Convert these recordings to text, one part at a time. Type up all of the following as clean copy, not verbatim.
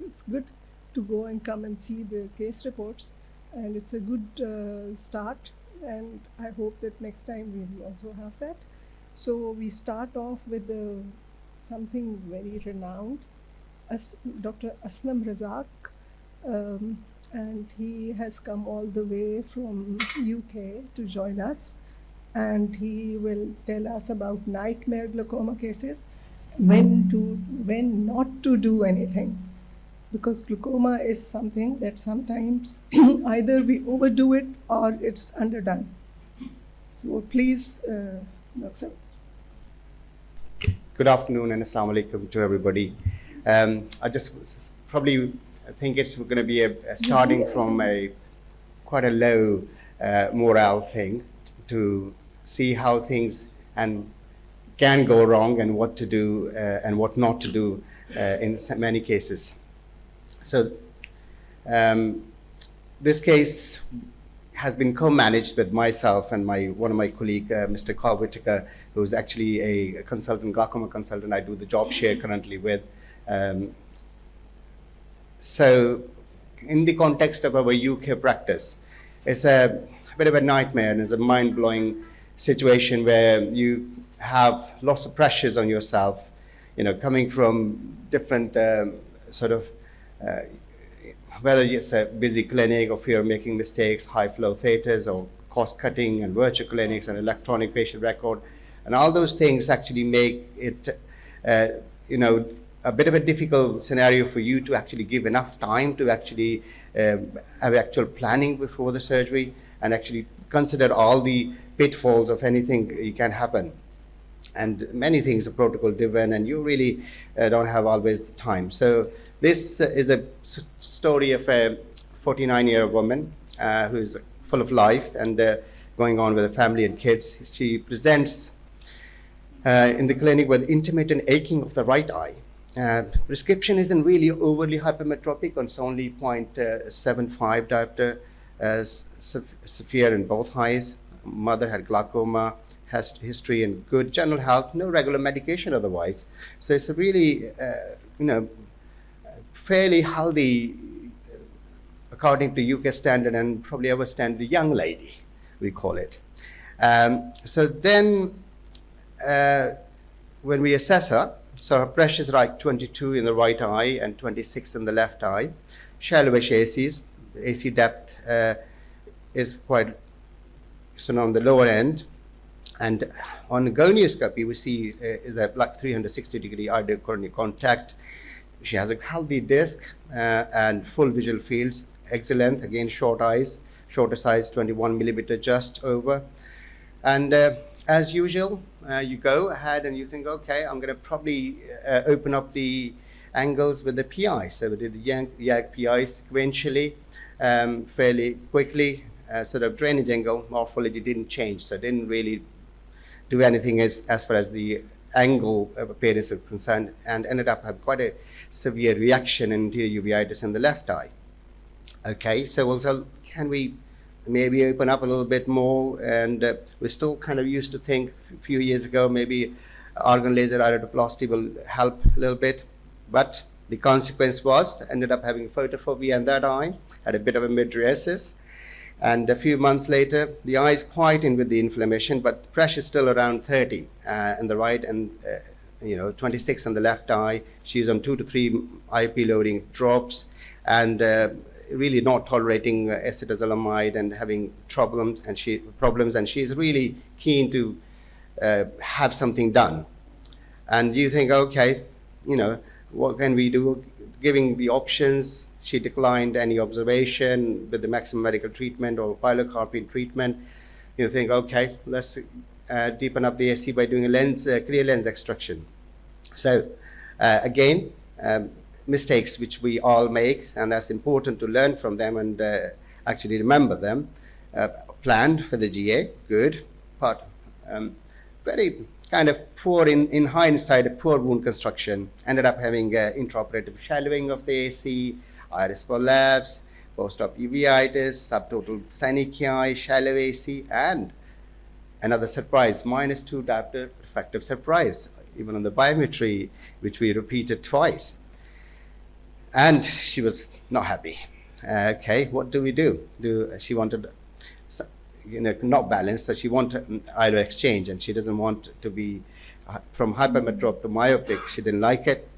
it's good to go and come and see the case reports, and it's a good start. And I hope that next time we'll also have that. So we start off with something very renowned, Dr. Aslam Razak, um, and he has come all the way from UK to join us, and he will tell us about nightmare glaucoma cases, when not to do anything, because glaucoma is something that sometimes either we overdo it or it's underdone. So please, Dr. Good afternoon and assalamu alaikum to everybody. I just probably think it's going to be a starting from a quite a low morale thing to see how things and can go wrong and what to do and what not to do in many cases. So this case has been co-managed with myself and one of my colleague, Mr. Carl Whitaker, who's actually a consultant, glaucoma consultant. I do the job share currently with. So in the context of our UK practice, it's a bit of a nightmare, and it's a mind-blowing situation where you have lots of pressures on yourself, coming from different sort of whether it's a busy clinic or if you're making mistakes, high flow theaters or cost cutting and virtual clinics and electronic patient record. And all those things actually make it, a bit of a difficult scenario for you to actually give enough time to actually have actual planning before the surgery and actually consider all the pitfalls of anything you can happen. And many things are protocol driven, and you really don't have always the time. So this is a story of a 49-year-old woman who is full of life and going on with a family and kids. She presents in the clinic with intermittent aching of the right eye. Prescription isn't really overly hypermetropic, it's only 0.75 diopter, severe in both eyes. Mother had glaucoma, has history and good general health, no regular medication otherwise. So it's a really, fairly healthy, according to UK standard and probably our standard, young lady, we call it. So then when we assess her, so her pressure is like 22 in the right eye and 26 in the left eye. Shallowish ACs. AC depth is quite on the lower end. And on gonioscopy, we see is a like 360-degree eye coronary contact. She has a healthy disc and full visual fields. Axial length, again, short eyes, shorter size, 21 millimeter just over. And as usual, you go ahead and you think, okay, I'm going to probably open up the angles with the PI. So we did the YAG PI sequentially, fairly quickly. Sort of drainage angle morphology didn't change, so didn't really do anything as far as the angle of appearance is concerned, and ended up having quite a severe reaction in anterior uveitis in the left eye. Okay, so also can we maybe open up a little bit more? And we still kind of used to think a few years ago maybe organ laser iridoplasty will help a little bit, but the consequence was ended up having photophobia in that eye, had a bit of a mydriasis. And a few months later, the eye is quite in with the inflammation, but pressure is still around 30 in the right and 26 on the left eye. She's on 2 to 3 IP loading drops and really not tolerating acetazolamide and having problems. And she's really keen to have something done. And you think, okay, what can we do? Giving the options. She declined any observation with the maximum medical treatment or pilocarpine treatment. You think, okay, let's deepen up the AC by doing a clear lens extraction. So again, mistakes which we all make, and that's important to learn from them and actually remember them. Planned for the GA, good, but very kind of poor in hindsight, a poor wound construction. Ended up having intraoperative shallowing of the AC, iris prolapse, post-op uveitis, subtotal synechiae, shallow AC, and another surprise, -2 diopter refractive surprise, even on the biometry, which we repeated twice. And she was not happy. Okay, what do we do? She wanted, not balanced, so she wanted an eyelid exchange, and she doesn't want to be from hypermetrop to myopic. She didn't like it.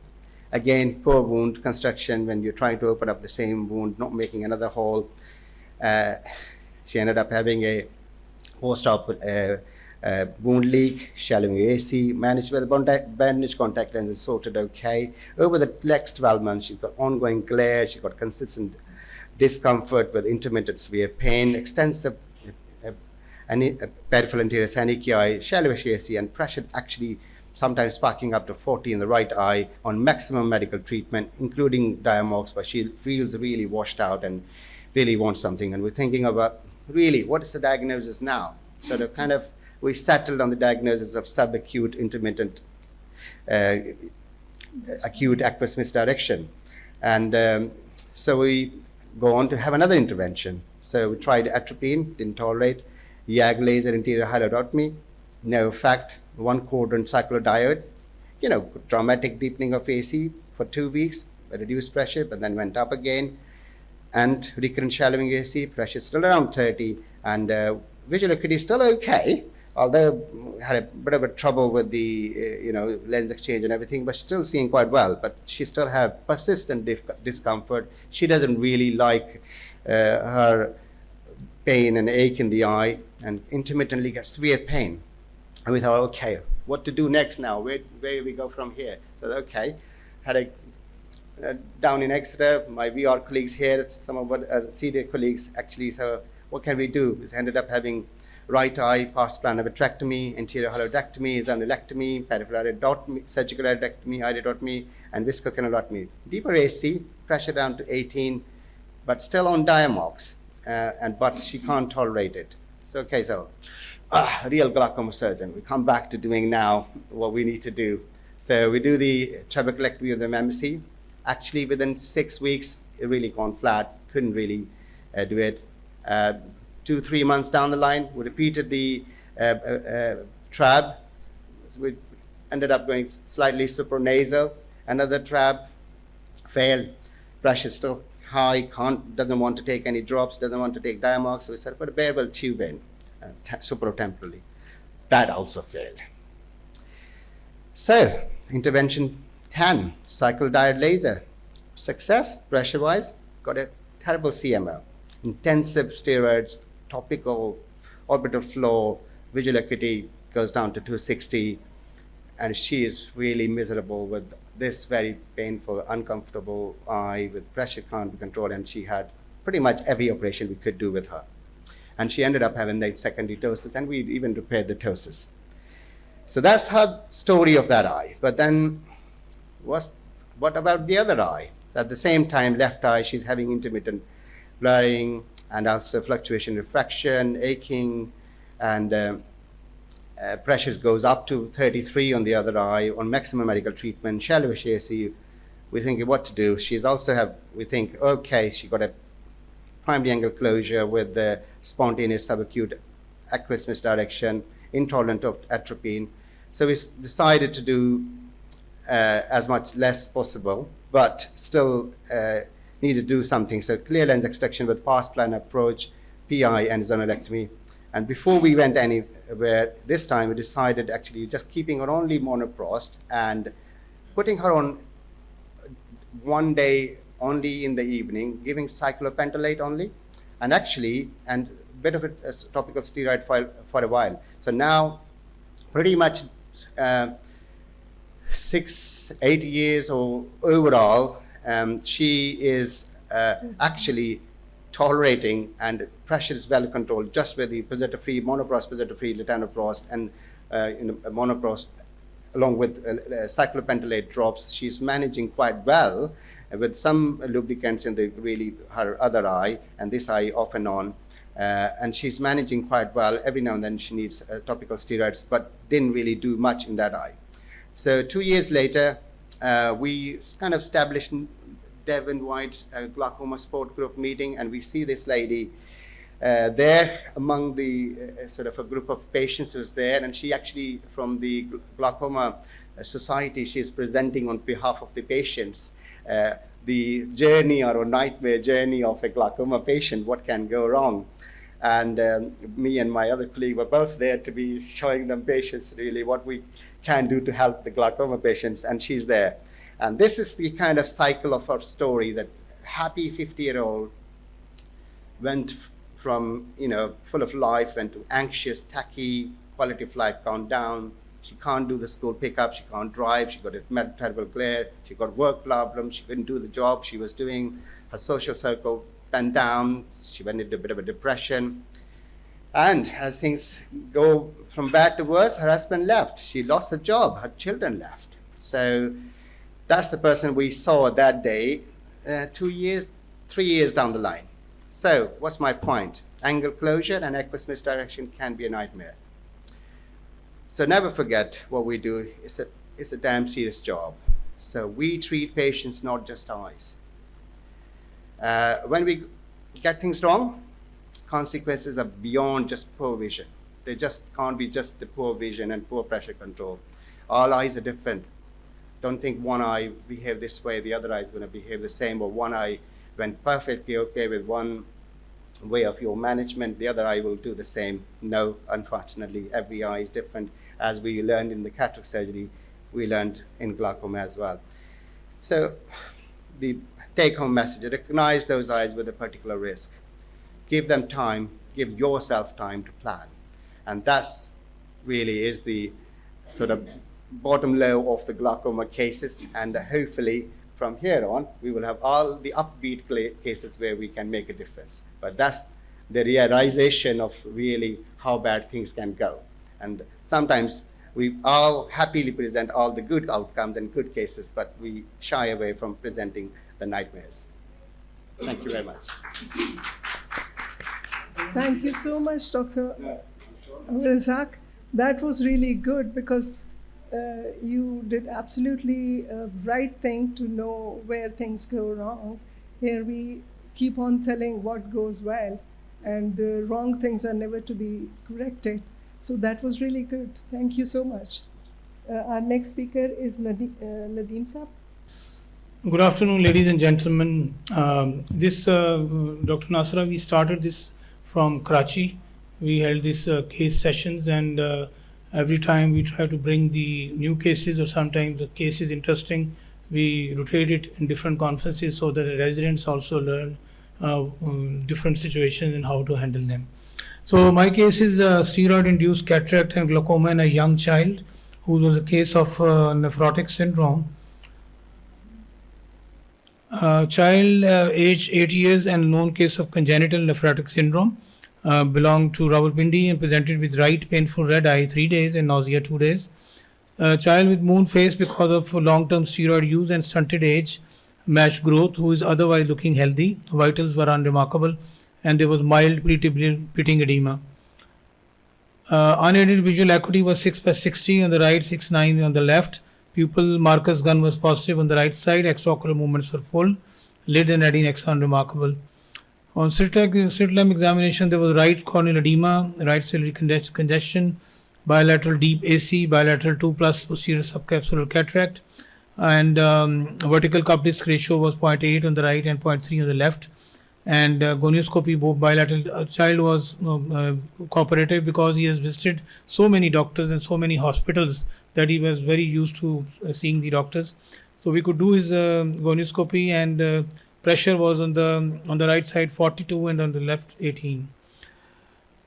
Again, poor wound construction when you're trying to open up the same wound, not making another hole. Uh, she ended up having a post-op wound leak, shallowing AC, managed with bandage contact lenses, sorted okay. Over the next 12 months, she's got ongoing glare, she got consistent discomfort with intermittent severe pain, extensive uh, peripheral anterior synechia, shallowish AC, and pressure actually sometimes sparking up to 40 in the right eye on maximum medical treatment, including Diamox, but she feels really washed out and really wants something. And we're thinking about really what is the diagnosis now? Sort of kind of we settled on the diagnosis of subacute intermittent uh, acute aqueous misdirection. And so we go on to have another intervention. So we tried atropine, didn't tolerate, YAG laser interior hyalotomy, no effect, one quadrant cyclodiode, dramatic deepening of AC for 2 weeks, reduced pressure, but then went up again, and recurrent shallowing AC, pressure still around 30, and visual acuity still okay, although had a bit of a trouble with the lens exchange and everything, but still seeing quite well. But she still had persistent discomfort. She doesn't really like her pain and ache in the eye, and intermittently gets severe pain. And we thought, okay, what to do next now? Where we go from here? So okay, had a down in Exeter, my VR colleagues here, some of what senior colleagues actually. So what can we do? We ended up having right eye pars plana vitrectomy, anterior hyalodectomy, zonulectomy, peripheral iridotomy, surgical iridectomy, iridotomy, and viscocanalotomy. Deeper AC, pressure down to 18, but still on Diamox, but she can't tolerate it. So okay, so real glaucoma surgeon. We come back to doing now what we need to do. So we do the trabeculectomy of the MMC. Actually, within 6 weeks, it really gone flat. Couldn't really do it. 2-3 months down the line, we repeated the trab. We ended up going slightly supranasal. Another trab failed. Pressure still high. Doesn't want to take any drops. Doesn't want to take Diamox. So we said, put a bearable tube in, supratemporally. That also failed. So intervention 10, cyclodiode laser. Success, pressure-wise, got a terrible CMO. Intensive steroids, topical, orbital flow, visual acuity goes down to 260, and she is really miserable with this very painful, uncomfortable eye with pressure can't be controlled, and she had pretty much every operation we could do with her. And she ended up having the secondary ptosis, and we even repaired the ptosis. So that's her story of that eye. But then what about the other eye? So at the same time, left eye, she's having intermittent blurring and also fluctuation refraction, aching, and pressures goes up to 33 on the other eye on maximum medical treatment, shallowish AC. We're thinking what to do. She's also we think, okay, she got a primary angle closure with the spontaneous subacute aqueous misdirection, intolerant of atropine. So we decided to do as much less possible, but still need to do something. So clear lens extraction with pars plana approach, PI, and zonulectomy. And before we went anywhere, this time we decided actually just keeping her only monoprost and putting her on 1 day only in the evening, giving cyclopentolate only, and a bit of a topical steroid for a while. So now pretty much 6-8 years or overall, she is actually tolerating, and pressure is well controlled just with the posita-free, monoprost, posita-free, latanoprost, and monoprost along with cyclopentolate drops. She's managing quite well with some lubricants in her other eye and this eye off and on. And she's managing quite well. Every now and then she needs topical steroids, but didn't really do much in that eye. So 2 years later, we kind of established Devon-wide glaucoma support group meeting, and we see this lady there among the sort of a group of patients who's there, and she actually, from the glaucoma society, she's presenting on behalf of the patients. the journey or a nightmare journey of a glaucoma patient, what can go wrong. And me and my other colleague were both there to be showing them patients really what we can do to help the glaucoma patients, and she's there. And this is the kind of cycle of our story, that happy 50-year-old went from, full of life, went to anxious, tacky, quality of life gone down. She can't do the school pickup, she can't drive, she got a terrible glare, she got work problems, she couldn't do the job she was doing, her social circle went down, she went into a bit of a depression. And as things go from bad to worse, her husband left, she lost her job, her children left. So that's the person we saw that day, 2 years, 3 years down the line. So what's my point? Angle closure and aqueous misdirection can be a nightmare. So never forget what we do. It's a damn serious job. So we treat patients, not just eyes. When we get things wrong, consequences are beyond just poor vision. They just can't be just the poor vision and poor pressure control. All eyes are different. Don't think one eye behave this way, the other eye is going to behave the same, or one eye went perfectly okay with one way of your management, the other eye will do the same. No, unfortunately, every eye is different. As we learned in the cataract surgery, we learned in glaucoma as well. So the take-home message, recognize those eyes with a particular risk. Give them time, give yourself time to plan. And that's really is the sort of bottom low of the glaucoma cases, and hopefully from here on we will have all the upbeat cases where we can make a difference. But that's the realization of really how bad things can go. And sometimes we all happily present all the good outcomes and good cases, but we shy away from presenting the nightmares. Thank you very much. Thank you so much, Dr. Razak. That was really good, because you did absolutely right thing to know where things go wrong. Here we keep on telling what goes well, and the wrong things are never to be corrected. So that was really good. Thank you so much. Our next speaker is Nadeem Saab. Good afternoon, ladies and gentlemen. Dr. Nasra, we started this from Karachi. We held these case sessions, and every time we try to bring the new cases, or sometimes the case is interesting, we rotate it in different conferences so that the residents also learn different situations and how to handle them. So my case is steroid-induced cataract and glaucoma in a young child who was a case of nephrotic syndrome. Child aged 8 years and known case of congenital nephrotic syndrome, belonged to Rawalpindi and presented with right painful red eye 3 days and nausea 2 days. Child with moon face because of long-term steroid use and stunted age, matched growth, who is otherwise looking healthy. Vitals were unremarkable, and there was mild pitting edema. Unaided visual acuity was 6/60 on the right, 6/9 on the left. Pupil Marcus gun was positive on the right side. Extraocular movements were full. Lid and retina unremarkable. On slit lamp examination, there was right corneal edema, right ciliary congestion, bilateral deep AC, bilateral 2+ posterior subcapsular cataract, and vertical cup disc ratio was 0.8 on the right and 0.3 on the left. And gonioscopy, both bilateral. Child was cooperative because he has visited so many doctors and so many hospitals that he was very used to seeing the doctors. So we could do his gonioscopy, and pressure was on the right side 42 and on the left 18.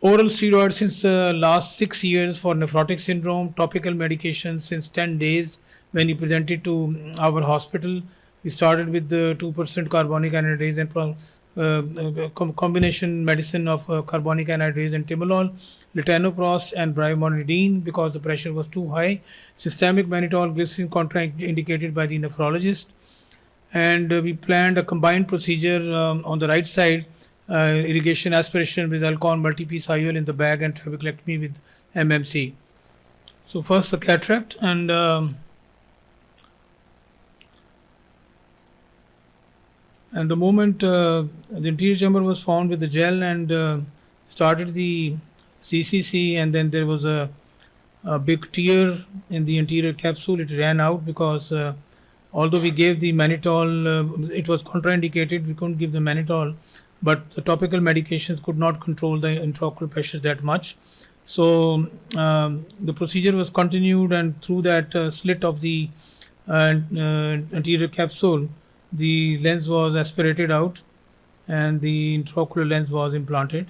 Oral steroids since last 6 years for nephrotic syndrome. Topical medication since 10 days when he presented to our hospital. We started with the 2% carbonic anhydrase and combination medicine of carbonic anhydrase and timolol, latanoprost and brimonidine because the pressure was too high. Systemic mannitol glycerin contraindicated by the nephrologist. And we planned a combined procedure on the right side, irrigation aspiration with Alcon multi-piece IOL in the bag and trabeculectomy with MMC. So first the cataract, and the moment the anterior chamber was found with the gel and started the CCC, and then there was a big tear in the anterior capsule. It ran out because Although we gave the mannitol, it was contraindicated. We couldn't give the mannitol, but the topical medications could not control the intraocular pressure that much. So the procedure was continued, and through that slit of the anterior capsule, the lens was aspirated out, and the intraocular lens was implanted.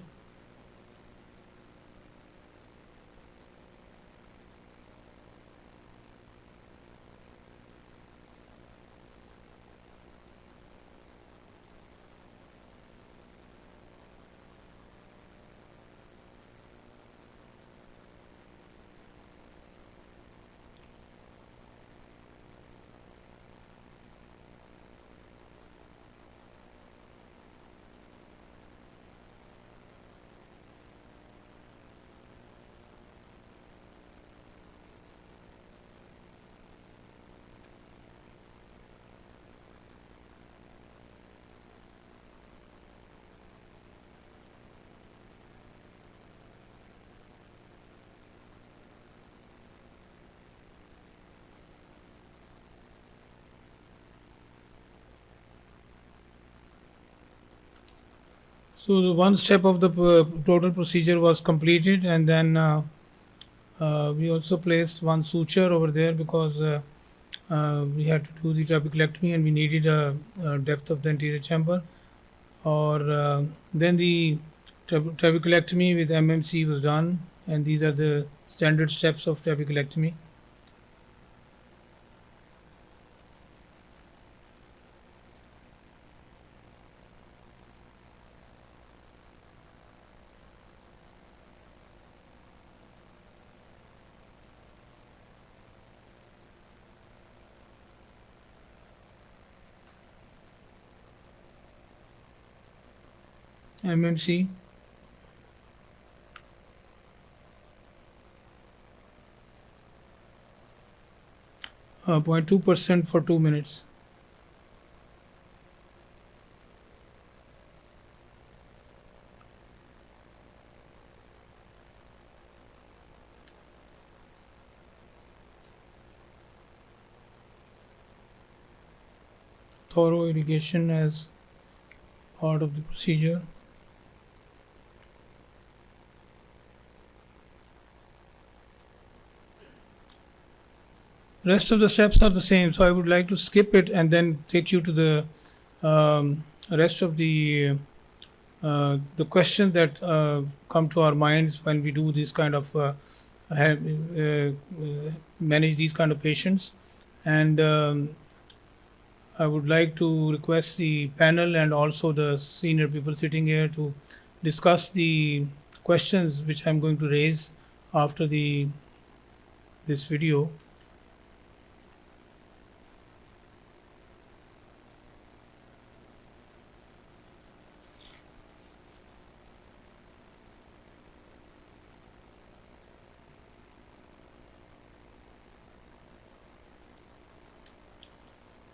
So the one step of the total procedure was completed, and then we also placed one suture over there because we had to do the trabeculectomy and we needed a depth of the anterior chamber. Or then the trabeculectomy with MMC was done, and these are the standard steps of trabeculectomy. MMC. 0.2% for 2 minutes. Thorough irrigation as part of the procedure. Rest of the steps are the same, so I would like to skip it and then take you to the rest of the questions that come to our minds when we do this kind of manage these kind of patients. And I would like to request the panel and also the senior people sitting here to discuss the questions which I'm going to raise after this video.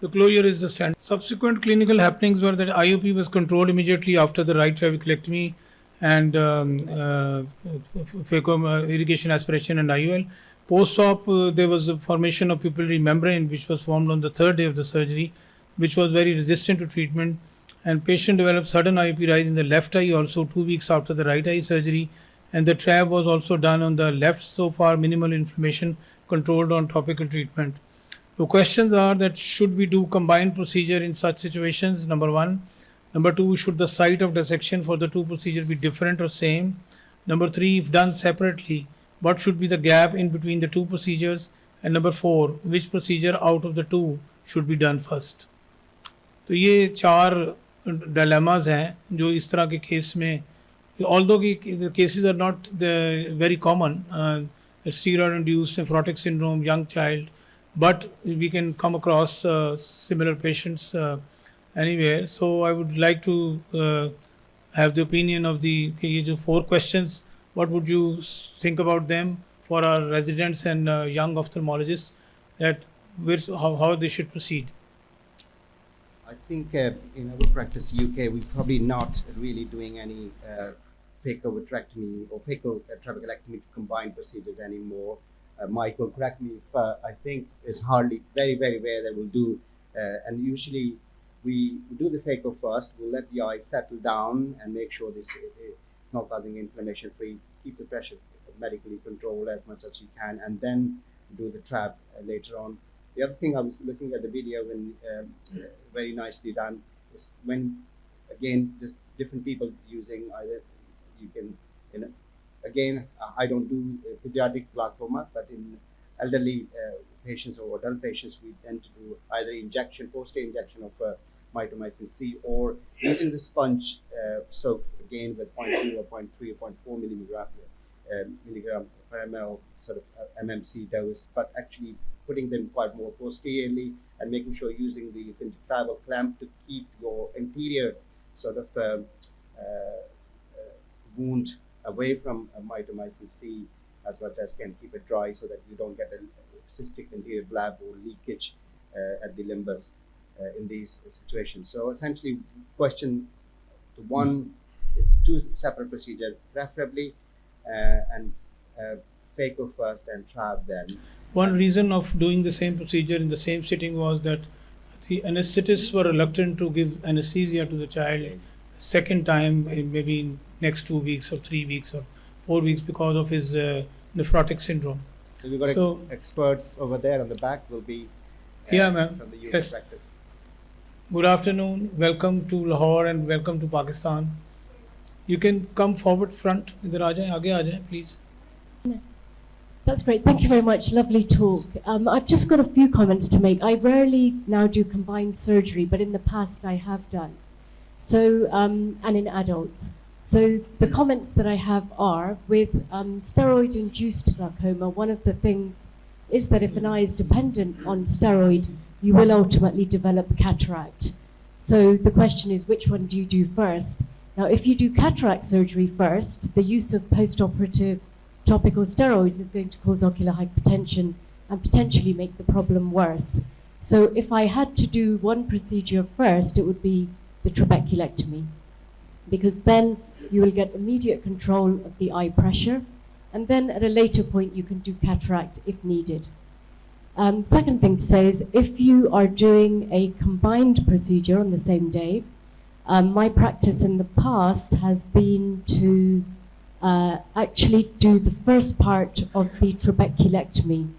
The closure is the standard. Subsequent clinical happenings were that IOP was controlled immediately after the right trabeculectomy and irrigation aspiration and IOL. Post-op, there was the formation of pupillary membrane which was formed on the third day of the surgery, which was very resistant to treatment. And patient developed sudden IOP rise in the left eye also 2 weeks after the right eye surgery. And the trab was also done on the left. So far, minimal inflammation controlled on topical treatment. The questions are that should we do combined procedure in such situations? Number one. Number two, should the site of dissection for the two procedures be different or same? Number three, if done separately, what should be the gap in between the two procedures? And number four, which procedure out of the two should be done first? तो ये चार dilemmas हैं जो इस तरह के case में, although the cases are not very common, steroid induced nephrotic syndrome, young child, but we can come across similar patients anywhere. So I would like to have the opinion of the four questions. What would you think about them for our residents and young ophthalmologists, that how they should proceed? I think in our practice UK, we're probably not really doing any phaco-vitrectomy or phaco-trabeculectomy combined procedures anymore. Michael, correct me if I think it's hardly very, very rare that we'll do And usually we do the phaco first. We'll let the eye settle down and make sure it's not causing inflammation free. Keep the pressure medically controlled as much as you can, and then do the trap later on. The other thing, I was looking at the video when very nicely done, is when again just different people using either you can, you know, again I don't do pediatric glaucoma, but in elderly patients or adult patients, we tend to do either injection, post-day injection of mitomycin C, or using the sponge soak again with 0.2 or 0.3 or 0.4 milligram per ml sort of MMC dose, but actually putting them quite more posteriorly and making sure using the gingival clamp to keep your anterior sort of wound away from mitomycin C as much as can, keep it dry so that you don't get a cystic anterior blab or leakage at the limbus in these situations. So essentially, question to one is two separate procedures, preferably, and phaco first and trab then. One reason of doing the same procedure in the same sitting was that the anesthetists were reluctant to give anesthesia to the child second time, maybe in next 2 weeks or 3 weeks or 4 weeks, because of his nephrotic syndrome. So we've got experts over there on the back will be Yeah, ma'am. from the UK Yes. practice. Good afternoon. Welcome to Lahore and welcome to Pakistan. You can come forward front. इधर आ जाएं, आगे आ जाएं, please. That's great. Thank you very much. Lovely talk. I've just got a few comments to make. I rarely now do combined surgery, but in the past I have done. So, and in adults. So the comments that I have are, with steroid-induced glaucoma, one of the things is that if an eye is dependent on steroid, you will ultimately develop cataract. So the question is, which one do you do first? Now, if you do cataract surgery first, the use of post-operative topical steroids is going to cause ocular hypertension and potentially make the problem worse. So if I had to do one procedure first, it would be the trabeculectomy, because then you will get immediate control of the eye pressure, and then at a later point you can do cataract if needed. Second thing to say is, if you are doing a combined procedure on the same day, my practice in the past has been to actually do the first part of the trabeculectomy.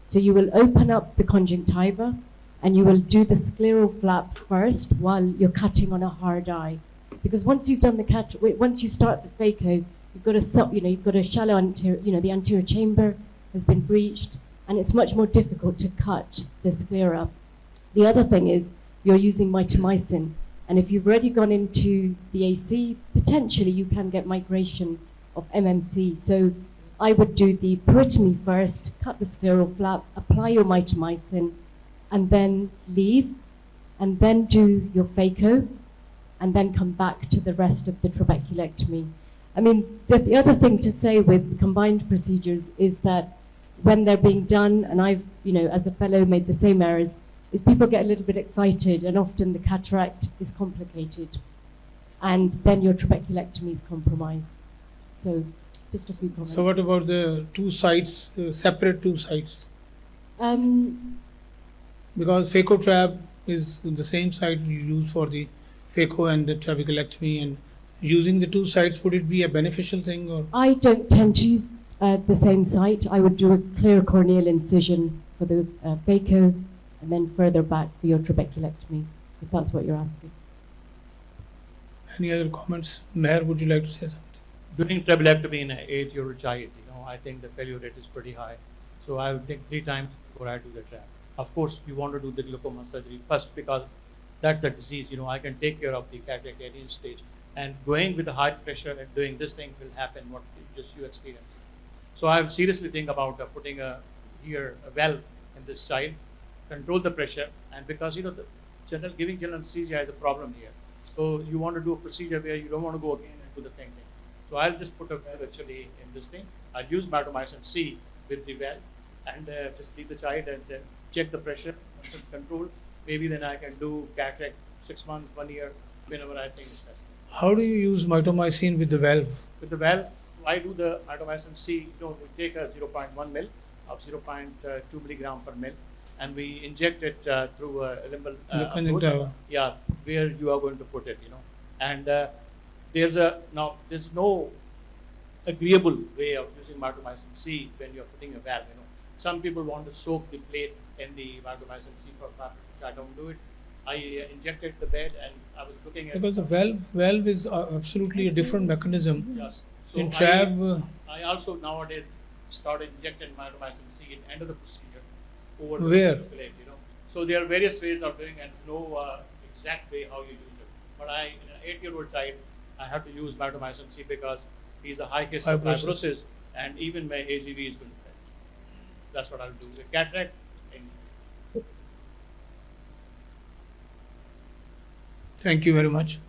So you will open up the conjunctiva and you will do the scleral flap first while you're cutting on a hard eye. Because once you've done once you start the phaco, you've got a shallow anterior, the anterior chamber has been breached, and it's much more difficult to cut the sclera. The other thing is you're using mitomycin, and if you've already gone into the AC, potentially you can get migration of MMC. So I would do the peritomy first, cut the scleral flap, apply your mitomycin, and then leave, and then do your phaco, and then come back to the rest of the trabeculectomy. I mean, the other thing to say with combined procedures is that when they're being done, and I've, as a fellow made the same errors, is people get a little bit excited, and often the cataract is complicated, and then your trabeculectomy is compromised. So, just a few comments. So what about the two sites, separate two sites? Because phaco trab is the same site you use for the phaco and the trabeculectomy, and using the two sites, would it be a beneficial thing? Or I don't tend to use the same site. I would do a clear corneal incision for the phaco, and then further back for your trabeculectomy, if that's what you're asking. any other comments? Meher, would you like to say something? Doing trabeculectomy in an 8-year-old child, I think the failure rate is pretty high. So I would think 3 times before I do the trab. Of course, you want to do the glaucoma surgery first, because that's the disease. I can take care of the cataract area stage. And going with the high pressure and doing this thing will happen what you experience. So I would seriously think about putting a valve in this child, control the pressure, and because giving general anesthesia is a problem here. So you want to do a procedure where you don't want to go again and do the same thing. So I'll just put a valve actually in this thing. I'll use mitomycin C with the valve, and just leave the child and check the pressure, once it's controlled. Maybe then I can do cataract 6 months, 1 year, whenever I think it's necessary. How do you use mitomycin with the valve? With the valve, I do the mitomycin C. We take a 0.1 mil of 0.2 milligram per mil, and we inject it through a limbal In the approach. conjunctiva. Yeah, where you are going to put it, and there's no agreeable way of using mitomycin C when you're putting a valve. Some people want to soak the plate in the mitomycin C for fabric, which I don't do it. I injected the bed, and I was looking at Because the valve is absolutely a different mechanism. yes. In trab, I also nowadays started injecting mitomycin C at the end of the procedure over Where? the plate. So there are various ways of doing, and no exact way how you use it. But in an 8-year-old child, I have to use mitomycin C because he's a high case of Fibrosis. fibrosis, and even my AGV is going to fail. That's what I'll do. The cataract. thank you very much.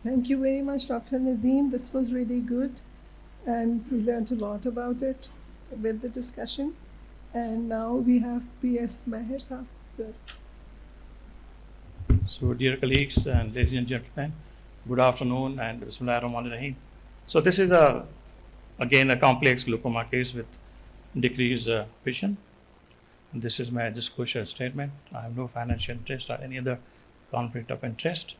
Thank you very much, Dr. Nadeem. This was really good, and we learned a lot about it with the discussion. And now we have P.S. Meher Saab, sir. So, dear colleagues and ladies and gentlemen, good afternoon and Bismillahirrahmanirrahim. So, this is again a complex glaucoma case with decreased vision. And this is my disclosure statement. I have no financial interest or any other conflict of interest.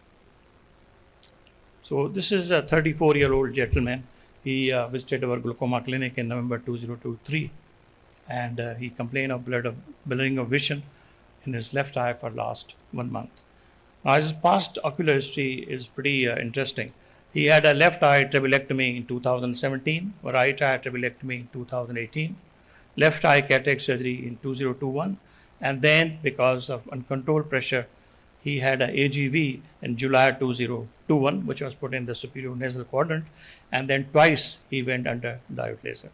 So, this is a 34-year-old gentleman. He visited our glaucoma clinic in November 2023, and he complained of blurring of vision in his left eye for last 1 month. Now, his past ocular history is pretty interesting. He had a left eye trabeculectomy in 2017, a right eye trabeculectomy in 2018, left eye cataract surgery in 2021, and then because of uncontrolled pressure, he had an AGV in July 2021, which was put in the superior nasal quadrant, and then twice he went under diode laser.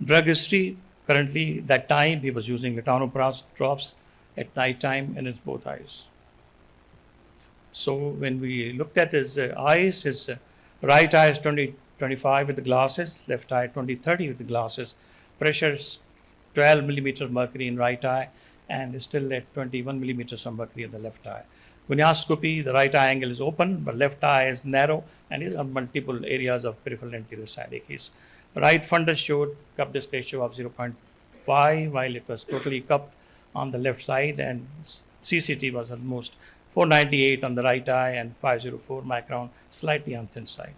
Drug history, currently that time he was using latanoprost drops at night time in his both eyes. So when we looked at his eyes, his right eye is 20/25 with the glasses, left eye 20/30 with the glasses. Pressure is 12 millimeter mercury in right eye and is still at 21 millimeters of mercury in the left eye. Gonioscopy, the right eye angle is open, but left eye is narrow and is on multiple areas of peripheral anterior side case. Right fundus showed cup disc ratio of 0.5 while it was totally cupped on the left side, and CCT was almost 498 on the right eye and 504 micron, slightly on thin side.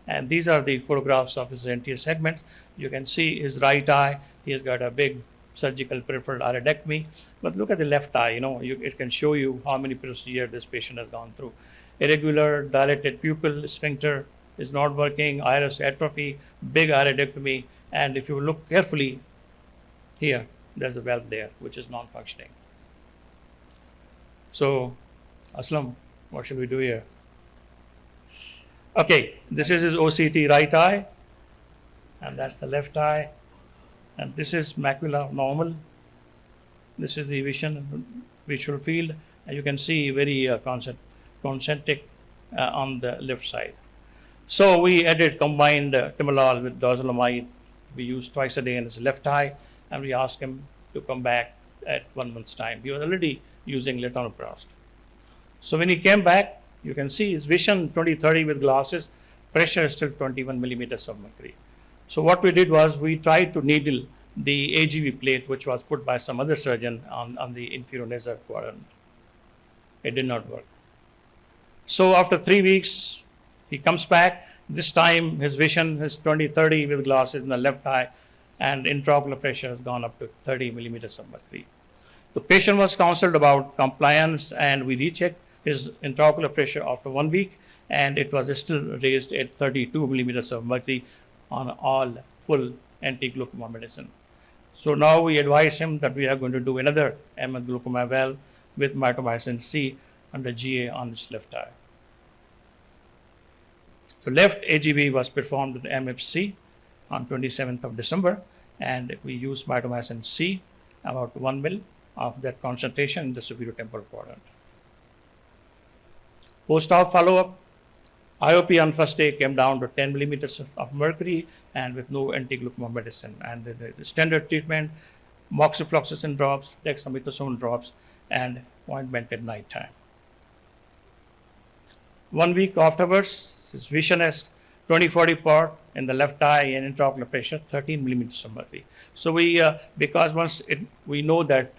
And these are the photographs of his anterior segment. You can see his right eye, he has got a big surgical peripheral iridectomy. But look at the left eye, it can show you how many procedures this patient has gone through. Irregular dilated pupil, sphincter is not working, iris atrophy, big iridectomy, and if you look carefully here, there's a valve there which is non-functioning. So, Aslam, what should we do here? Okay, this is his OCT right eye, and that's the left eye, and this is macula normal. This is the visual field, and you can see very concentric on the left side. So we added combined timolol with dorzolamide. We used twice a day in his left eye, and we asked him to come back at 1 month's time. He was already using latanoprost. So when he came back, you can see his vision 20/30 with glasses, pressure is still 21 millimeters of mercury. So what we did was we tried to needle the AGV plate, which was put by some other surgeon on the inferior nasal quadrant. It did not work. So after 3 weeks, he comes back. This time his vision is 20/30 with glasses in the left eye, and intraocular pressure has gone up to 30 millimeters of mercury. The patient was counseled about compliance, and we rechecked his intraocular pressure after 1 week, and it was still raised at 32 millimeters of mercury on all full anti-glaucoma medicine. So now we advise him that we are going to do another ML glaucoma valve with mitomycin C under GA on his left eye. So left AGV was performed with MFC on 27th of December, and we used mitomycin C, about 1 ml of that concentration in the superior temporal quadrant. Post-op follow-up, IOP on first day came down to 10 millimeters of mercury and with no anti-glaucoma medicine. And the standard treatment, moxifloxacin drops, dexamethasone drops, and ointment at night time. 1 week afterwards, his vision has 20/40 port in the left eye and intraocular pressure 13 millimeters of mercury. So because once we know that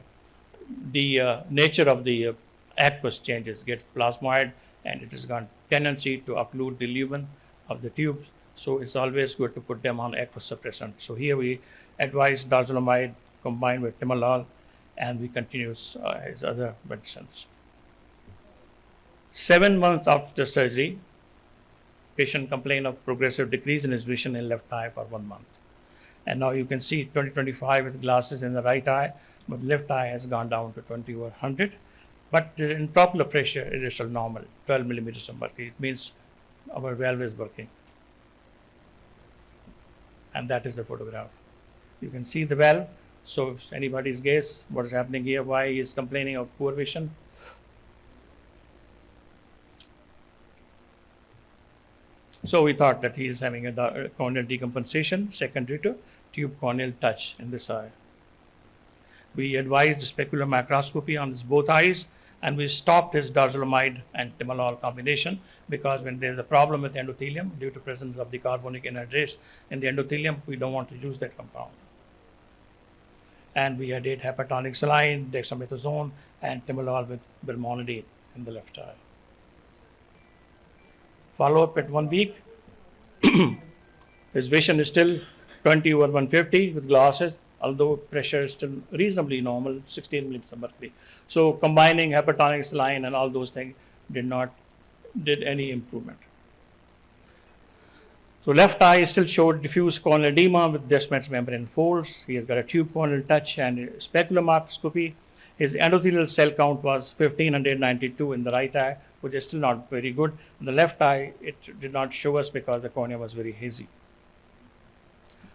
the nature of the aqueous changes, get plasmoid, and it has got tendency to occlude the lumen of the tubes. So it's always good to put them on aqueous suppressant. So here we advise dorzolamide combined with timolol, and we continue his other medicines. 7 months after surgery, patient complained of progressive decrease in his vision in left eye for 1 month. And now you can see 20/25 with glasses in the right eye, but left eye has gone down to 20/100. But the intraocular pressure is still normal, 12 millimeters of mercury. It means our valve is working. And that is the photograph. You can see the valve. So if anybody's guess what is happening here, why he is complaining of poor vision. So we thought that he is having a corneal decompensation secondary to tube corneal touch in this eye. We advised specular macroscopy on his both eyes, and we stopped his dorzolamide and timolol combination, because when there's a problem with endothelium due to presence of the carbonic anhydrase in the endothelium, we don't want to use that compound. And we added hypertonic saline, dexamethasone, and timolol with brimonidine in the left eye. Follow-up at 1 week. His vision is still 20/150 with glasses, although pressure is still reasonably normal, 16 millimeters of mercury. So combining hypertonic saline and all those things did any improvement. So left eye still showed diffuse corneal edema with Descemet's membrane folds. He has got a tube corneal touch and specular macroscopy. His endothelial cell count was 1592 in the right eye, which is still not very good. In the left eye, it did not show us because the cornea was very hazy.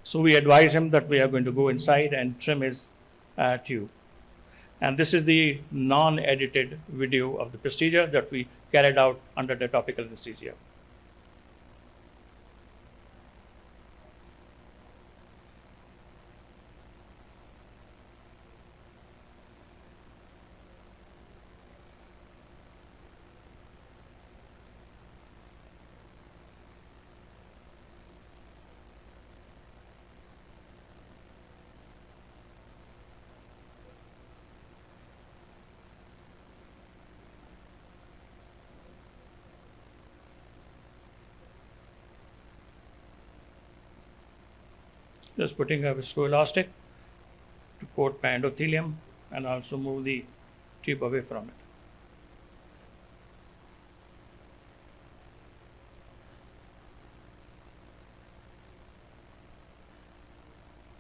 So we advised him that we are going to go inside and trim his tube. And this is the non-edited video of the procedure that we carried out under the topical anesthesia. Just putting a viscoelastic to coat my endothelium and also move the tube away from it.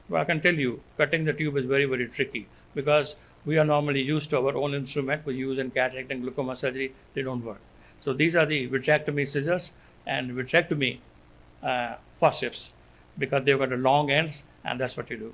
So I can tell you, cutting the tube is very, very tricky, because we are normally used to our own instrument we use in cataract and glaucoma surgery. They don't work. So these are the vitrectomy scissors and vitrectomy forceps, because they've got a long ends, and that's what you do.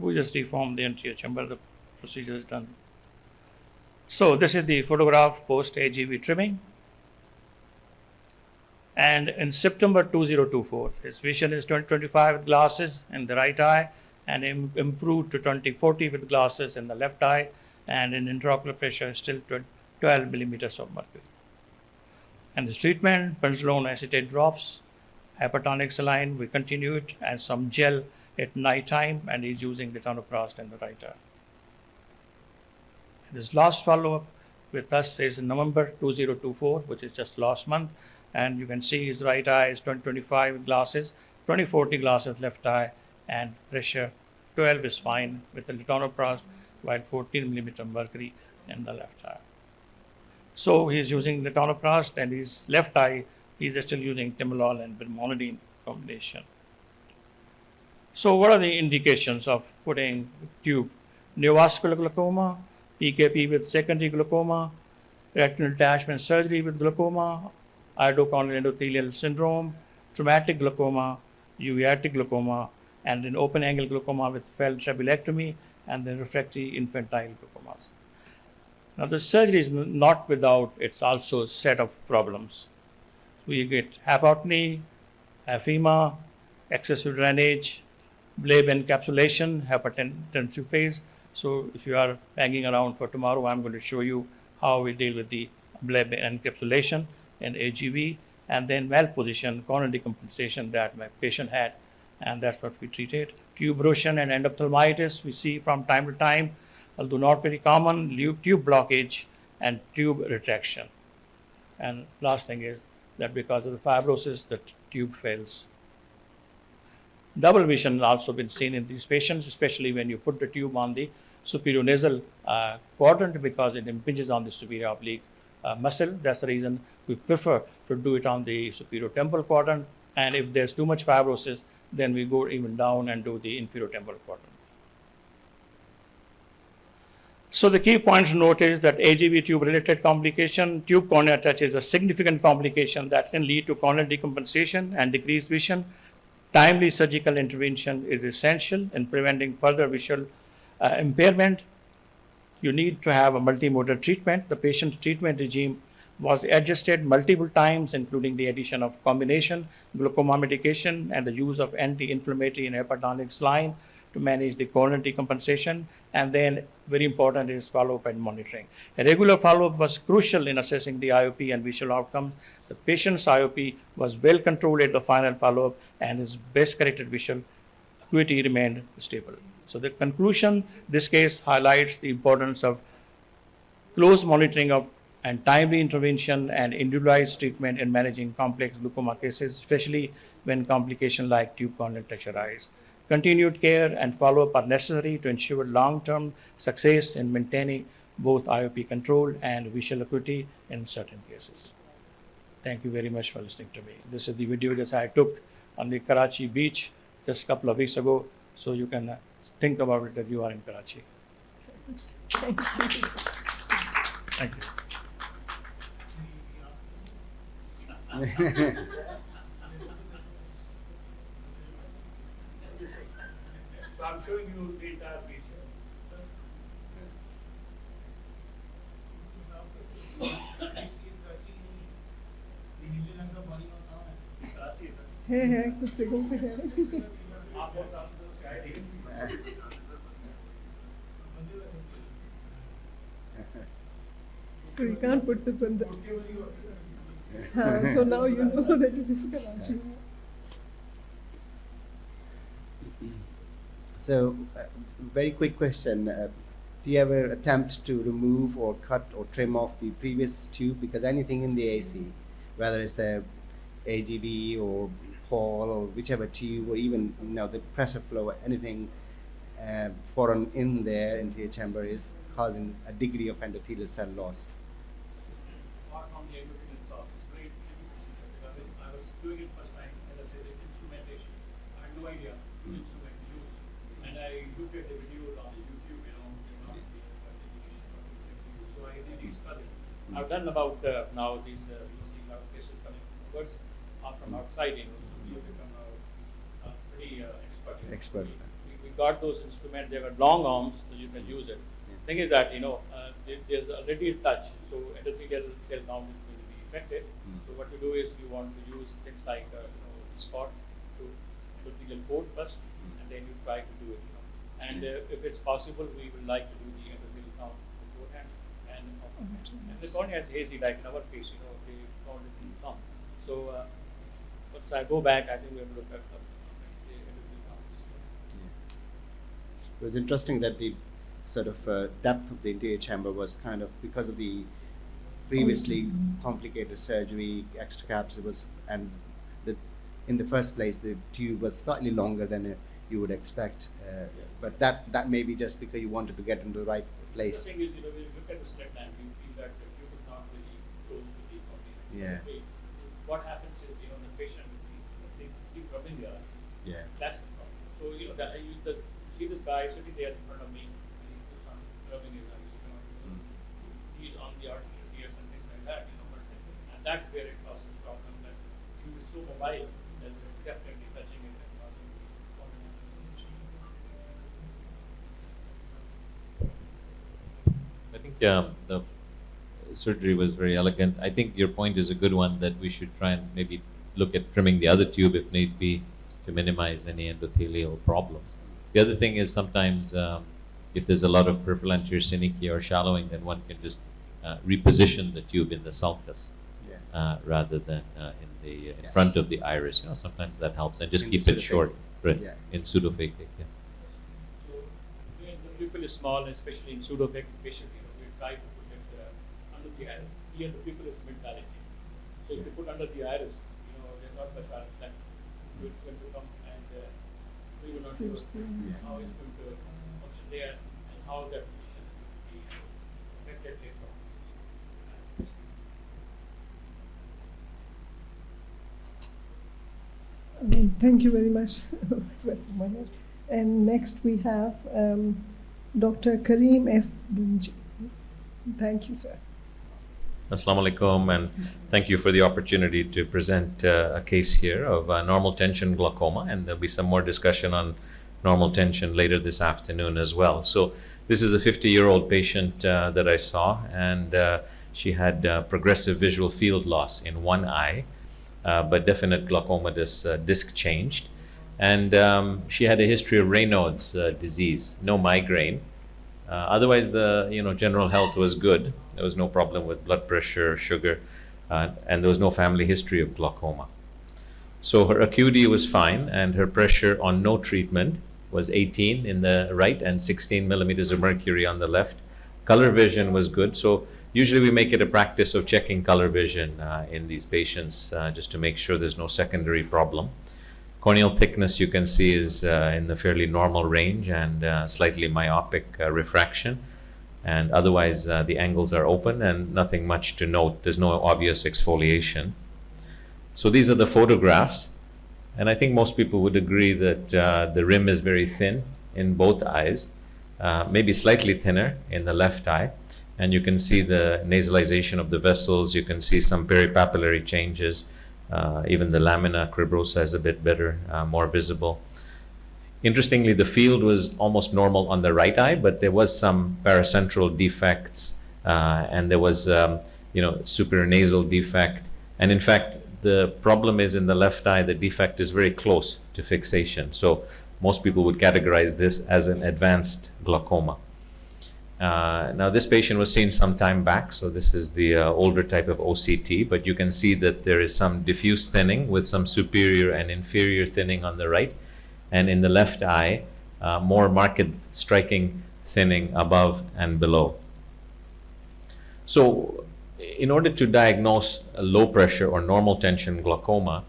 We just deform the anterior chamber, the procedure is done. So this is the photograph post AGV trimming. And in September 2024, his vision is 20/25 with glasses in the right eye, and improved to 20/40 with glasses in the left eye, and in intraocular pressure is still 12 millimeters of mercury. And this treatment, benzalone acetate drops, hypertonic saline, we continue it, and some gel at night time, and he's using latanoprost in the right eye. And his last follow-up with us is in November 2024, which is just last month, and you can see his right eye is 20/25 glasses, 20/40 glasses left eye, and pressure 12 is fine with the latanoprost, while 14 millimeter mercury in the left eye. So he's using latanoprost, and his left eye he's still using timolol and brimonidine combination. So what are the indications of putting tube? Neovascular glaucoma, PKP with secondary glaucoma, retinal detachment surgery with glaucoma, iridocorneal endothelial syndrome, traumatic glaucoma, uveitic glaucoma, and then open angle glaucoma with failed trabeculectomy, and then refractory infantile glaucomas. Now, the surgery is not without its also set of problems. We get hypotony, aphema, excessive drainage, bleb encapsulation, hypertensive phase. So if you are hanging around for tomorrow, I'm going to show you how we deal with the bleb encapsulation and AGV, and then malposition, corneal decompensation that my patient had, and that's what we treated. Tube erosion and endophthalmitis we see from time to time, although not very common, tube blockage and tube retraction. And last thing is that because of the fibrosis, the tube fails. Double vision has also been seen in these patients, especially when you put the tube on the superior nasal quadrant because it impinges on the superior oblique muscle. That's the reason we prefer to do it on the superior temporal quadrant. And if there's too much fibrosis, then we go even down and do the inferior temporal quadrant. So the key points to note is that AGV tube-related complication, tube cornea touch is a significant complication that can lead to corneal decompensation and decreased vision. Timely surgical intervention is essential in preventing further visual impairment. You need to have a multimodal treatment. The patient's treatment regime was adjusted multiple times, including the addition of combination glaucoma medication and the use of anti-inflammatory and hypertonic saline to manage the corneal decompensation. And then very important is follow-up and monitoring. A regular follow-up was crucial in assessing the IOP and visual outcome. The patient's IOP was well controlled at the final follow-up and his best corrected visual acuity remained stable. So the conclusion, this case highlights the importance of close monitoring of and timely intervention and individualized treatment in managing complex glaucoma cases, especially when complications like tube corneal touch arise. Continued care and follow-up are necessary to ensure long-term success in maintaining both IOP control and visual acuity in certain cases. Thank you very much for listening to me. This is the video that I took on the Karachi beach just a couple of weeks ago, so you can think about it that you are in Karachi. Thank you. Thank you. So I'm showing you the entire beach. है कुछ जगहों पे है so you can't put the bunda. So now you know that it is Karachi. So, very quick question. Do you ever attempt to remove or cut or trim off the previous tube? Because anything in the AC, whether it's a AGB or Paul or whichever tube, or even the pressure flow, anything foreign in there into your chamber is causing a degree of endothelial cell loss. Apart from the endothelium itself, it's very tricky procedure. Because when I was doing it first time, and I said the instrumentation, I had no idea which instrument to use. And I looked at the videos on the YouTube, what indication what to use. So I did these studies. I've done about now these, you see a lot of cases coming towards from outside, so we have become pretty expert. We got those instruments, they were long arms, so you can use it. Thing is that, there's already a touch, so endothelial cell count is going to be affected. So what you do is you want to use things like, spot to endothelial coat first, and then you try to do it. And if it's possible, we would like to do the endothelial count beforehand. And the cornea is hazy, like in our case, they count it in thumb. So once I go back, I think we have to look at the endothelial count. It was interesting that the sort of depth of the interior chamber was kind of because of the previously complicated surgery, extra caps. It was, and in the first place the tube was slightly longer than you would expect. But that may be just because you wanted to get into the right place. The thing is, when you look at the slit lamp, you feel that the tube is not really close to the cornea. Yeah. What happens is, the patient they keep rubbing their eyes. Yeah. That's the problem. So you see this guy sitting there in front of me, and he keeps on rubbing his eyes. He's on the artificial tears and things like that. But and that's where it causes problems. the surgery was very elegant. I think your point is a good one, that we should try and maybe look at trimming the other tube if need be to minimize any endothelial problems. The other thing is sometimes if there's a lot of peripheral anterior synechia or shallowing, then one can just reposition the tube in the sulcus rather than in front of the iris. Sometimes that helps, and just keep it short, right? In pseudophakic. So when the pupil is small, especially in pseudophakic patient, we try to put it under the iris. Here the pupil is mid-dilated. So if you put under the iris, there's not much iris left. So it's going to come, and we will not sure how it's going to function there and how that position will be affected later on. Thank you very much, Professor Manoj. And next we have Dr. Kareem F. Dunji. Thank you, sir. Assalamu alaikum, and thank you for the opportunity to present a case here of normal tension glaucoma, and there'll be some more discussion on normal tension later this afternoon as well. So this is a 50-year-old patient that I saw, and she had progressive visual field loss in one eye, but definite glaucoma disc changed. And she had a history of Raynaud's disease, no migraine. Otherwise, the general health was good. There was no problem with blood pressure, sugar, and there was no family history of glaucoma. So her acuity was fine, and her pressure on no treatment was 18 in the right and 16 millimeters of mercury on the left. Color vision was good. So usually we make it a practice of checking color vision in these patients just to make sure there's no secondary problem. Corneal thickness, you can see, is in the fairly normal range, and slightly myopic refraction. And otherwise, the angles are open and nothing much to note. There's no obvious exfoliation. So these are the photographs. And I think most people would agree that the rim is very thin in both eyes, maybe slightly thinner in the left eye. And you can see the nasalization of the vessels. You can see some peripapillary changes. Even the lamina cribrosa is a bit better, more visible. Interestingly, the field was almost normal on the right eye, but there was some paracentral defects, and there was, supranasal defect. And in fact, the problem is in the left eye, the defect is very close to fixation. So most people would categorize this as an advanced glaucoma. Now, this patient was seen some time back, so this is the older type of OCT, but you can see that there is some diffuse thinning with some superior and inferior thinning on the right, and in the left eye, more marked striking thinning above and below. So, in order to diagnose a low pressure or normal tension glaucoma,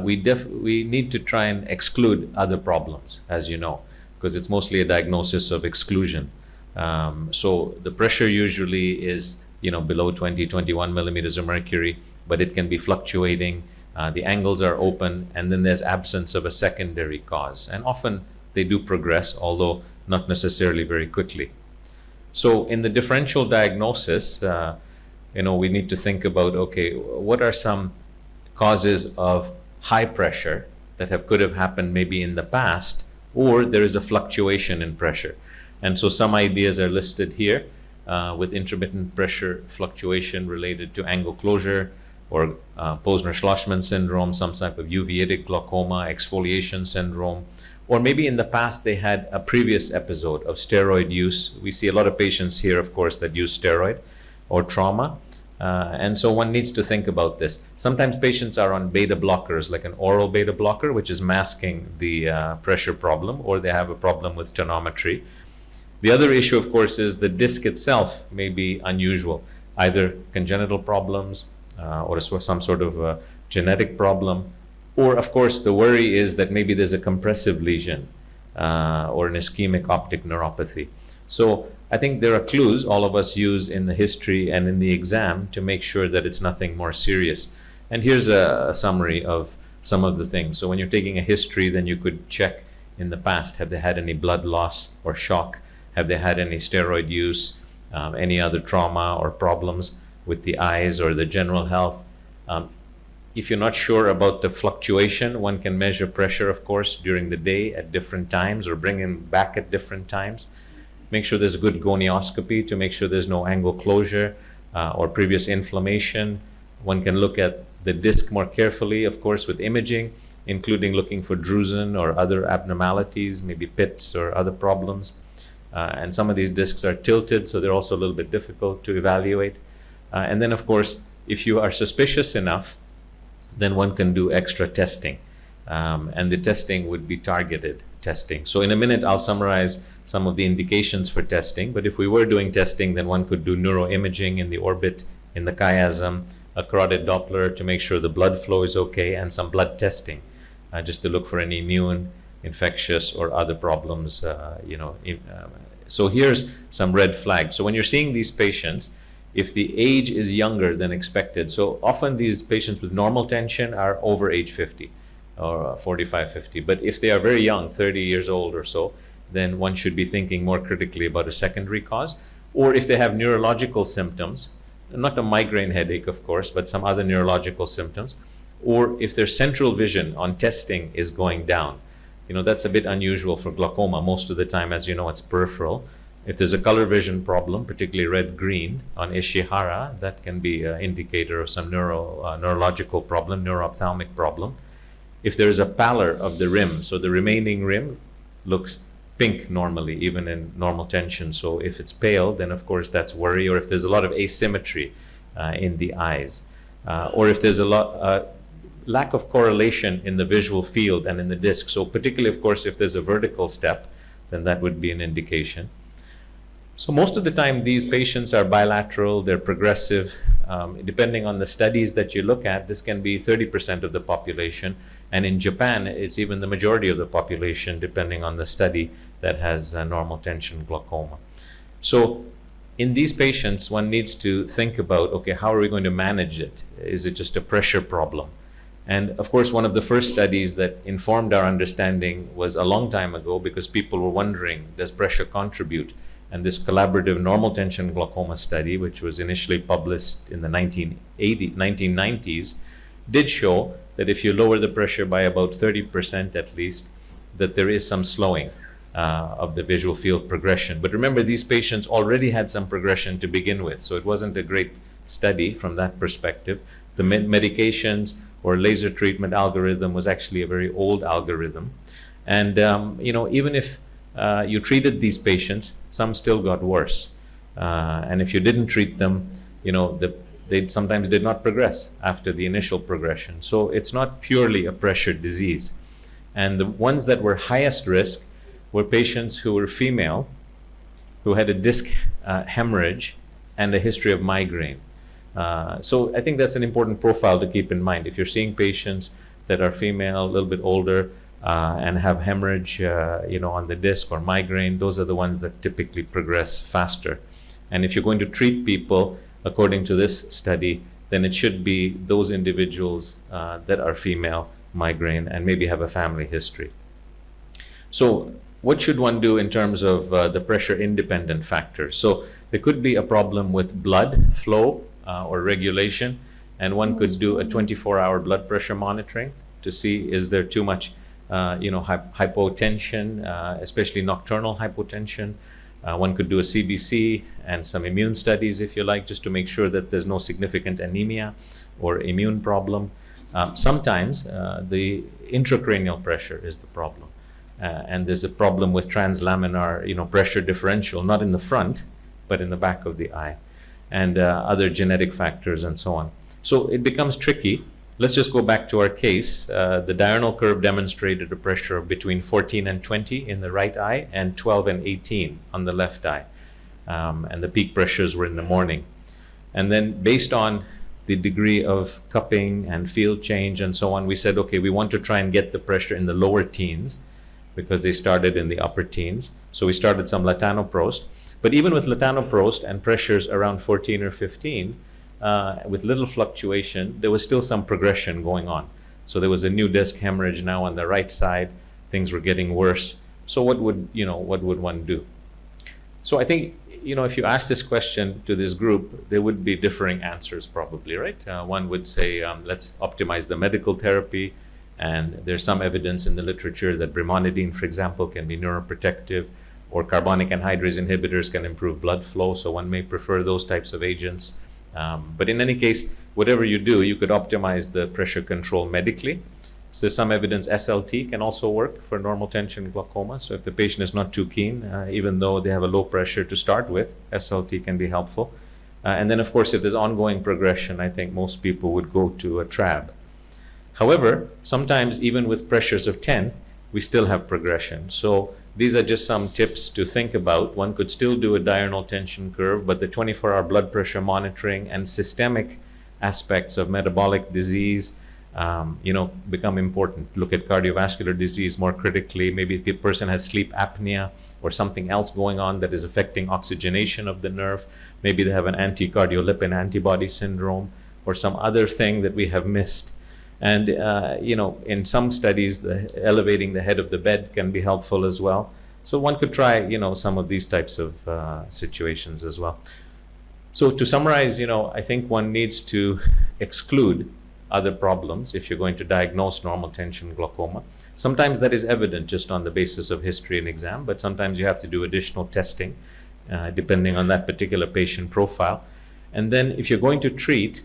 we need to try and exclude other problems, as you know, because it's mostly a diagnosis of exclusion. So the pressure usually is below 20, 21 millimeters of mercury, but it can be fluctuating. The angles are open, and then there's absence of a secondary cause. And often they do progress, although not necessarily very quickly. So in the differential diagnosis, we need to think about, okay, what are some causes of high pressure that could have happened maybe in the past, or there is a fluctuation in pressure. And so some ideas are listed here with intermittent pressure fluctuation related to angle closure, or Posner-Schlossman syndrome, some type of uveitic glaucoma, exfoliation syndrome, or maybe in the past they had a previous episode of steroid use. We see a lot of patients here, of course, that use steroid or trauma. And so one needs to think about this. Sometimes patients are on beta blockers, like an oral beta blocker, which is masking the pressure problem, or they have a problem with tonometry. The other issue, of course, is the disc itself may be unusual, either congenital problems or some sort of genetic problem, or, of course, the worry is that maybe there's a compressive lesion or an ischemic optic neuropathy. So I think there are clues all of us use in the history and in the exam to make sure that it's nothing more serious. And here's a summary of some of the things. So when you're taking a history, then you could check in the past, have they had any blood loss or shock? Have they had any steroid use, any other trauma or problems with the eyes or the general health? If you're not sure about the fluctuation, one can measure pressure, of course, during the day at different times, or bring him back at different times. make sure there's a good gonioscopy to make sure there's no angle closure or previous inflammation. One can look at the disc more carefully, of course, with imaging, including looking for drusen or other abnormalities, maybe pits or other problems. And some of these discs are tilted, so they're also a little bit difficult to evaluate. And then, of course, if you are suspicious enough, then one can do extra testing. And the testing would be targeted testing. So in a minute, I'll summarize some of the indications for testing. But if we were doing testing, then one could do neuroimaging in the orbit, in the chiasm, a carotid Doppler to make sure the blood flow is okay, and some blood testing just to look for any immune, infectious, or other problems. So here's some red flags. So when you're seeing these patients, if the age is younger than expected, so often these patients with normal tension are over age 50 or 45, 50. But if they are very young, 30 years old or so, then one should be thinking more critically about a secondary cause. Or if they have neurological symptoms, not a migraine headache, of course, but some other neurological symptoms, or if their central vision on testing is going down. That's a bit unusual for glaucoma. Most of the time, as you know, it's peripheral. If there's a color vision problem, particularly red-green on Ishihara, that can be an indicator of some neurological problem, neuroophthalmic problem. If there's a pallor of the rim, so the remaining rim looks pink normally, even in normal tension. So if it's pale, then of course that's worry. Or if there's a lot of asymmetry in the eyes, or if there's a lack of correlation in the visual field and in the disc. So particularly, of course, if there's a vertical step, then that would be an indication. So most of the time, these patients are bilateral, they're progressive. Depending on the studies that you look at, this can be 30% of the population. And in Japan, it's even the majority of the population, depending on the study, that has normal tension glaucoma. So in these patients, one needs to think about, okay, how are we going to manage it? Is it just a pressure problem? And of course, one of the first studies that informed our understanding was a long time ago, because people were wondering, does pressure contribute? And this collaborative normal tension glaucoma study, which was initially published in the 1990s, did show that if you lower the pressure by about 30% at least, that there is some slowing of the visual field progression. But remember, these patients already had some progression to begin with, so it wasn't a great study from that perspective. The medications or laser treatment algorithm was actually a very old algorithm. And even if you treated these patients, some still got worse. And if you didn't treat them, they sometimes did not progress after the initial progression. So it's not purely a pressure disease. And the ones that were highest risk were patients who were female, who had a disc hemorrhage and a history of migraine. So I think that's an important profile to keep in mind. If you're seeing patients that are female, a little bit older, and have hemorrhage, on the disc or migraine, those are the ones that typically progress faster. And if you're going to treat people according to this study, then it should be those individuals that are female, migraine, and maybe have a family history. So what should one do in terms of the pressure-independent factors? So there could be a problem with blood flow or regulation, and one could do a 24-hour blood pressure monitoring to see, is there too much hypotension, especially nocturnal hypotension. One could do a CBC and some immune studies, if you like, just to make sure that there's no significant anemia or immune problem. Sometimes the intracranial pressure is the problem. And there's a problem with translaminar, pressure differential, not in the front, but in the back of the eye, and other genetic factors and so on. So it becomes tricky. Let's just go back to our case. The diurnal curve demonstrated a pressure of between 14 and 20 in the right eye and 12 and 18 on the left eye. And the peak pressures were in the morning. And then based on the degree of cupping and field change and so on, we said, okay, we want to try and get the pressure in the lower teens because they started in the upper teens. So we started some latanoprost. But even with latanoprost and pressures around 14 or 15, with little fluctuation, there was still some progression going on. So there was a new disc hemorrhage now on the right side. Things were getting worse. So what would one do? So I think, if you ask this question to this group, there would be differing answers probably, right? One would say, let's optimize the medical therapy. And there's some evidence in the literature that brimonidine, for example, can be neuroprotective. or carbonic anhydrase inhibitors can improve blood flow, so one may prefer those types of agents. But in any case, whatever you do, you could optimize the pressure control medically. So there's some evidence SLT can also work for normal tension glaucoma. So if the patient is not too keen, even though they have a low pressure to start with, SLT can be helpful. And then, of course, if there's ongoing progression, I think most people would go to a TRAB. However, sometimes even with pressures of 10, we still have progression. So these are just some tips to think about. One could still do a diurnal tension curve, but the 24-hour blood pressure monitoring and systemic aspects of metabolic disease, become important. Look at cardiovascular disease more critically. Maybe the person has sleep apnea or something else going on that is affecting oxygenation of the nerve. Maybe they have an anticardiolipin antibody syndrome or some other thing that we have missed. And, in some studies, elevating the head of the bed can be helpful as well. So one could try, some of these types of situations as well. So to summarize, I think one needs to exclude other problems if you're going to diagnose normal tension glaucoma. Sometimes that is evident just on the basis of history and exam, but sometimes you have to do additional testing depending on that particular patient profile. And then if you're going to treat,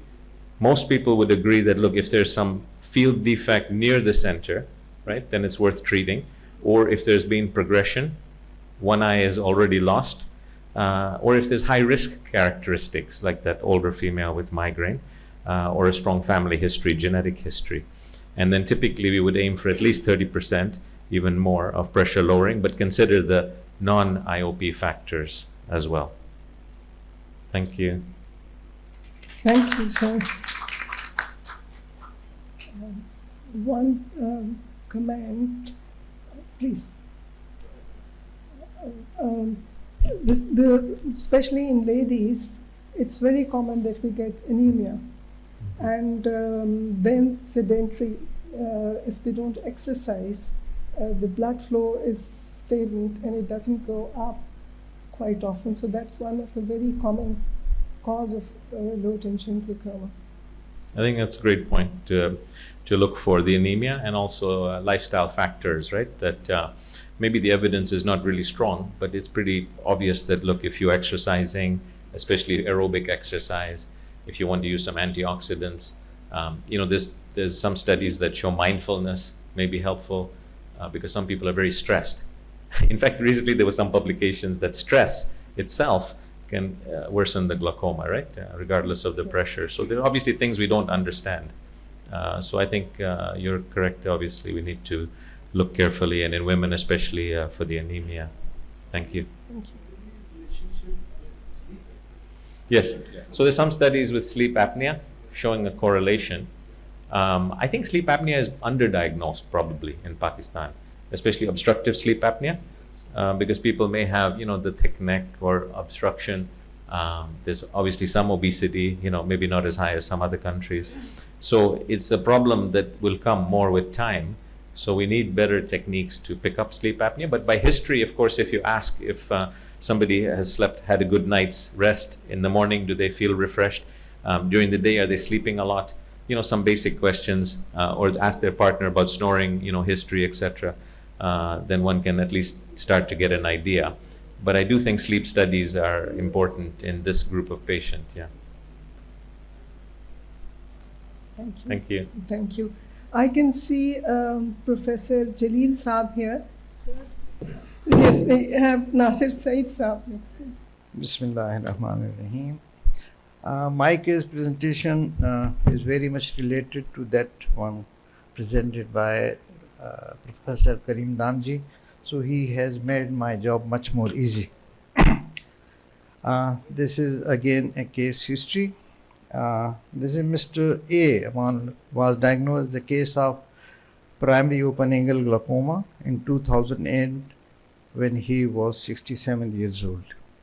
most people would agree that, look, if there's some field defect near the center, right, then it's worth treating. Or if there's been progression, one eye is already lost, or if there's high risk characteristics like that older female with migraine, or a strong family history, genetic history. And then typically we would aim for at least 30%, even more, of pressure lowering, but consider the non-IOP factors as well. Thank you. Thank you, sir. One comment, please. Especially in ladies, it's very common that we get anemia. And then sedentary, if they don't exercise, the blood flow is stagnant and it doesn't go up quite often. So that's one of the very common cause of low tension glaucoma. I think that's a great point to look for the anemia and also lifestyle factors, right? That maybe the evidence is not really strong, but it's pretty obvious that, look, if you're exercising, especially aerobic exercise, if you want to use some antioxidants, there's some studies that show mindfulness may be helpful because some people are very stressed. In fact, recently there were some publications that stress itself can worsen the glaucoma, right? Regardless of the pressure. So there are obviously things we don't understand. So I think you're correct. Obviously, we need to look carefully, and in women especially for the anemia. Thank you. Thank you. Yes. So there's some studies with sleep apnea showing a correlation. I think sleep apnea is underdiagnosed probably in Pakistan, especially obstructive sleep apnea, because people may have, the thick neck or obstruction. There's obviously some obesity, maybe not as high as some other countries. So it's a problem that will come more with time. So we need better techniques to pick up sleep apnea. But by history, of course, if you ask if somebody has had a good night's rest in the morning, do they feel refreshed? During the day, are they sleeping a lot? Some basic questions, or ask their partner about snoring, history, etc. Then one can at least start to get an idea. But I do think sleep studies are important in this group of patients. Yeah. Thank you. Thank you. Thank you. I can see Professor Jaleel Saab here. Sir? Yes, we have Nasir Said Saab next. Bismillahirrahmanirrahim. My case presentation is very much related to that one presented by Professor Karim Damji. So he has made my job much more easy. This is again a case history. This is Mr. A. was diagnosed with the case of primary open angle glaucoma in 2008 when he was 67 years old.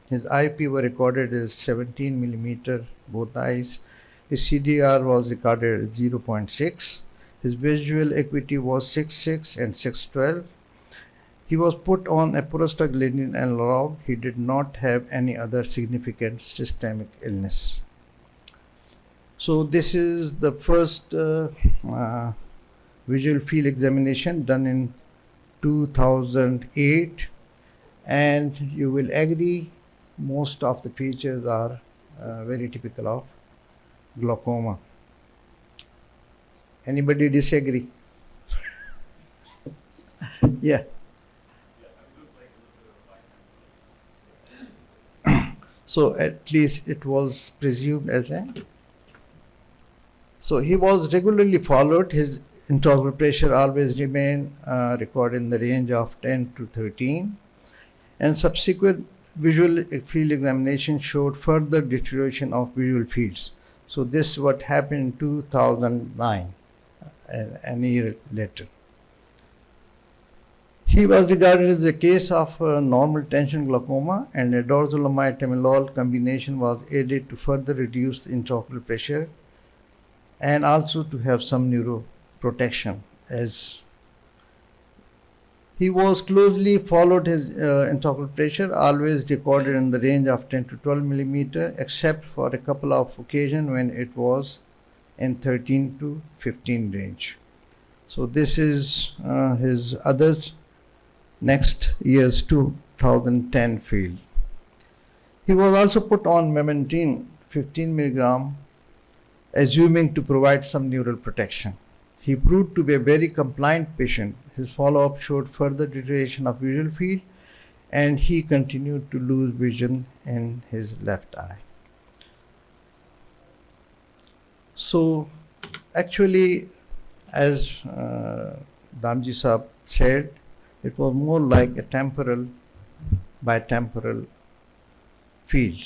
His IOP were recorded as 17 millimeter both eyes. His CDR was recorded at 0.6. His visual acuity was 6.6 and 6.12. He was put on a prostaglandin analog. He did not have any other significant systemic illness. So this is the first visual field examination done in 2008, and you will agree most of the features are very typical of glaucoma. Anybody disagree? Yeah. So at least it was presumed as a. So he was regularly followed. His intraocular pressure always remained recorded in the range of 10 to 13, and subsequent visual field examination showed further deterioration of visual fields. So this is what happened in 2009, an year later. He was regarded as a case of normal tension glaucoma, and a dorzolamide temolol combination was added to further reduce the intraocular pressure and also to have some neuroprotection. As he was closely followed, his intraocular pressure always recorded in the range of 10 to 12 millimeter, except for a couple of occasions when it was in 13 to 15 range. So this is his others next year's 2010 field. He was also put on memantine 15 milligram, assuming to provide some neural protection. He proved to be a very compliant patient. His follow-up showed further deterioration of visual field, and he continued to lose vision in his left eye. So actually, as Damji Saab said, it was more like a temporal bitemporal field.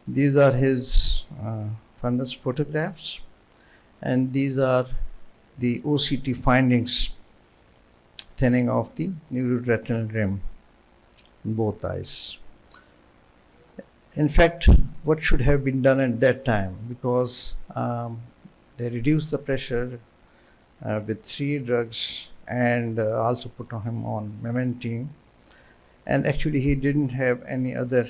These are his fundus photographs, and these are the OCT findings, thinning of the neuroretinal rim in both eyes. In fact, what should have been done at that time, because they reduced the pressure with 3 drugs and also put him on memantine, and actually he didn't have any other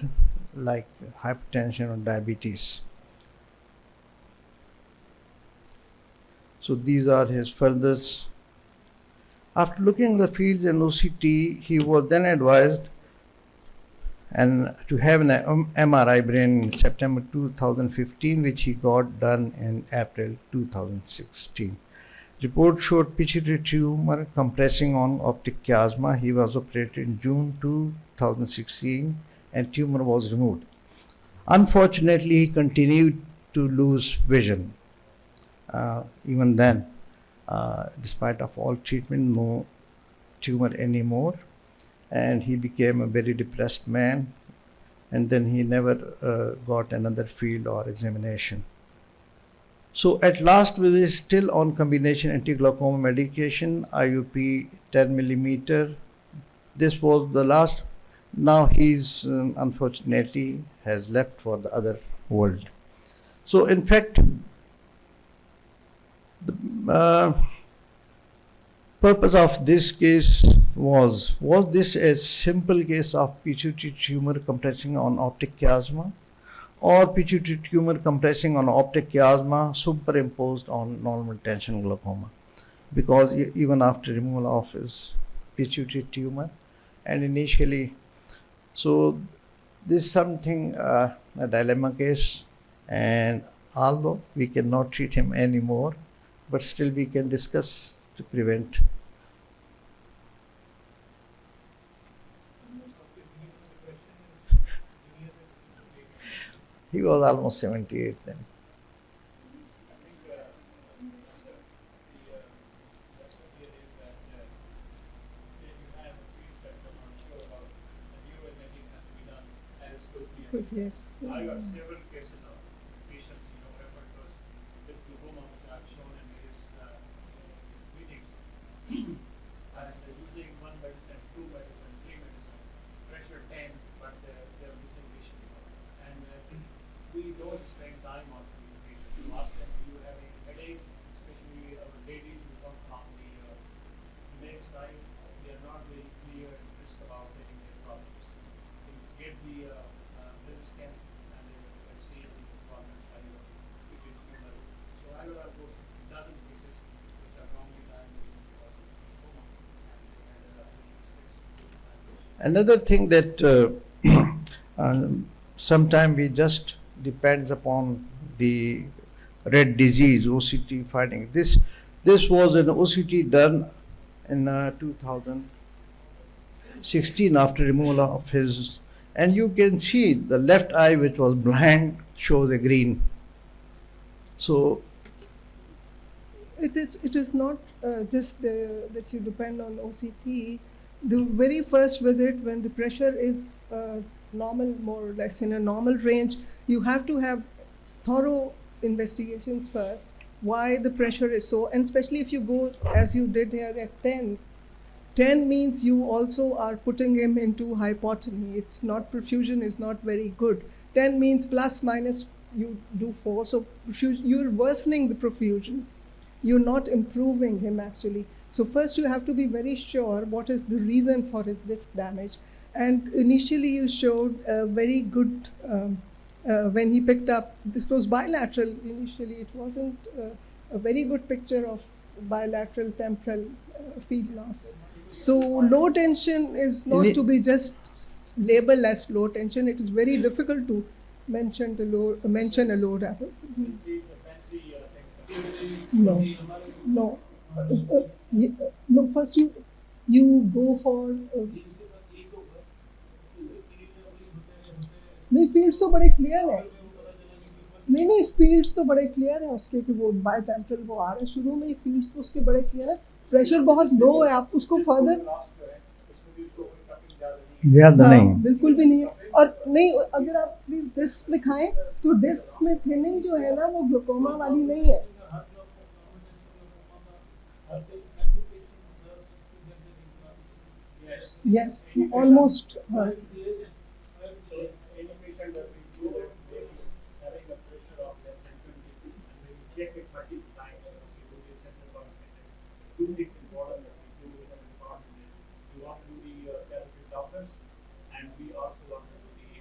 like hypertension or diabetes. So these are his furthers. After looking at the fields in OCT, he was then advised and to have an MRI brain in September 2015, which he got done in April 2016. Report showed pituitary tumor compressing on optic chiasma. He was operated in June 2016 and tumor was removed. Unfortunately, he continued to lose vision. Even then, despite of all treatment, no tumor anymore, and he became a very depressed man, and then he never got another field or examination. So at last, we are still on combination anti-glaucoma medication, IUP 10 millimeter. This was the last. Now he's unfortunately has left for the other world. So in fact, the purpose of this case was this a simple case of pituitary tumor compressing on optic chiasma, or pituitary tumor compressing on optic chiasma superimposed on normal tension glaucoma? Because even after removal of his pituitary tumor, and initially, so this is something a dilemma case, and although we cannot treat him anymore, but still we can discuss to prevent. He was almost 78 then. Good, yes. I got several cases of patients, referred to us with glaucoma, which I've shown in various meetings. And using one medicine, 2 medicine, 3 medicine, pressure 10, but they're losing vision. And we don't spend time on these patients. You ask them, do you have any headaches? Especially our ladies who come from the leg side, they are not very clear and crisp about getting their problems. You get the scan and they will say Another thing that sometimes we just depends upon the red disease OCT finding. This was an OCT done in 2016 after removal of his, and you can see the left eye which was blind shows a green. So it is not just that you depend on OCT. The very first visit, when the pressure is normal, more or less in a normal range, you have to have thorough investigations first, why the pressure is so, and especially if you go as you did here at 10. 10 means you also are putting him into hypotony. It's not, perfusion is not very good. 10 means plus minus you do 4, so you're worsening the perfusion. You're not improving him actually. So first you have to be very sure what is the reason for his disc damage. And initially you showed a very good, when he picked up, this was bilateral initially, it wasn't a very good picture of bilateral temporal field loss. So low tension is not to be just labeled as low tension. It is very difficult to mention a low rapid. No, no, no. First you go for नहीं fields तो बड़े clear है नहीं fields तो बड़े clear है उसके कि वो बाय टेम्परल वो आ रहे हैं शुरू में ही फील्ड्स तो उसके बड़े क्लियर है प्रेशर बहुत लो है आप उसको फर्दर ज्यादा नहीं बिल्कुल भी नहीं है और नहीं अगर आप प्लीज डिस्क दिखाएं तो डिस्क में थिनिंग जो है ना वो ग्लूकोमा वाली नहीं है yes almost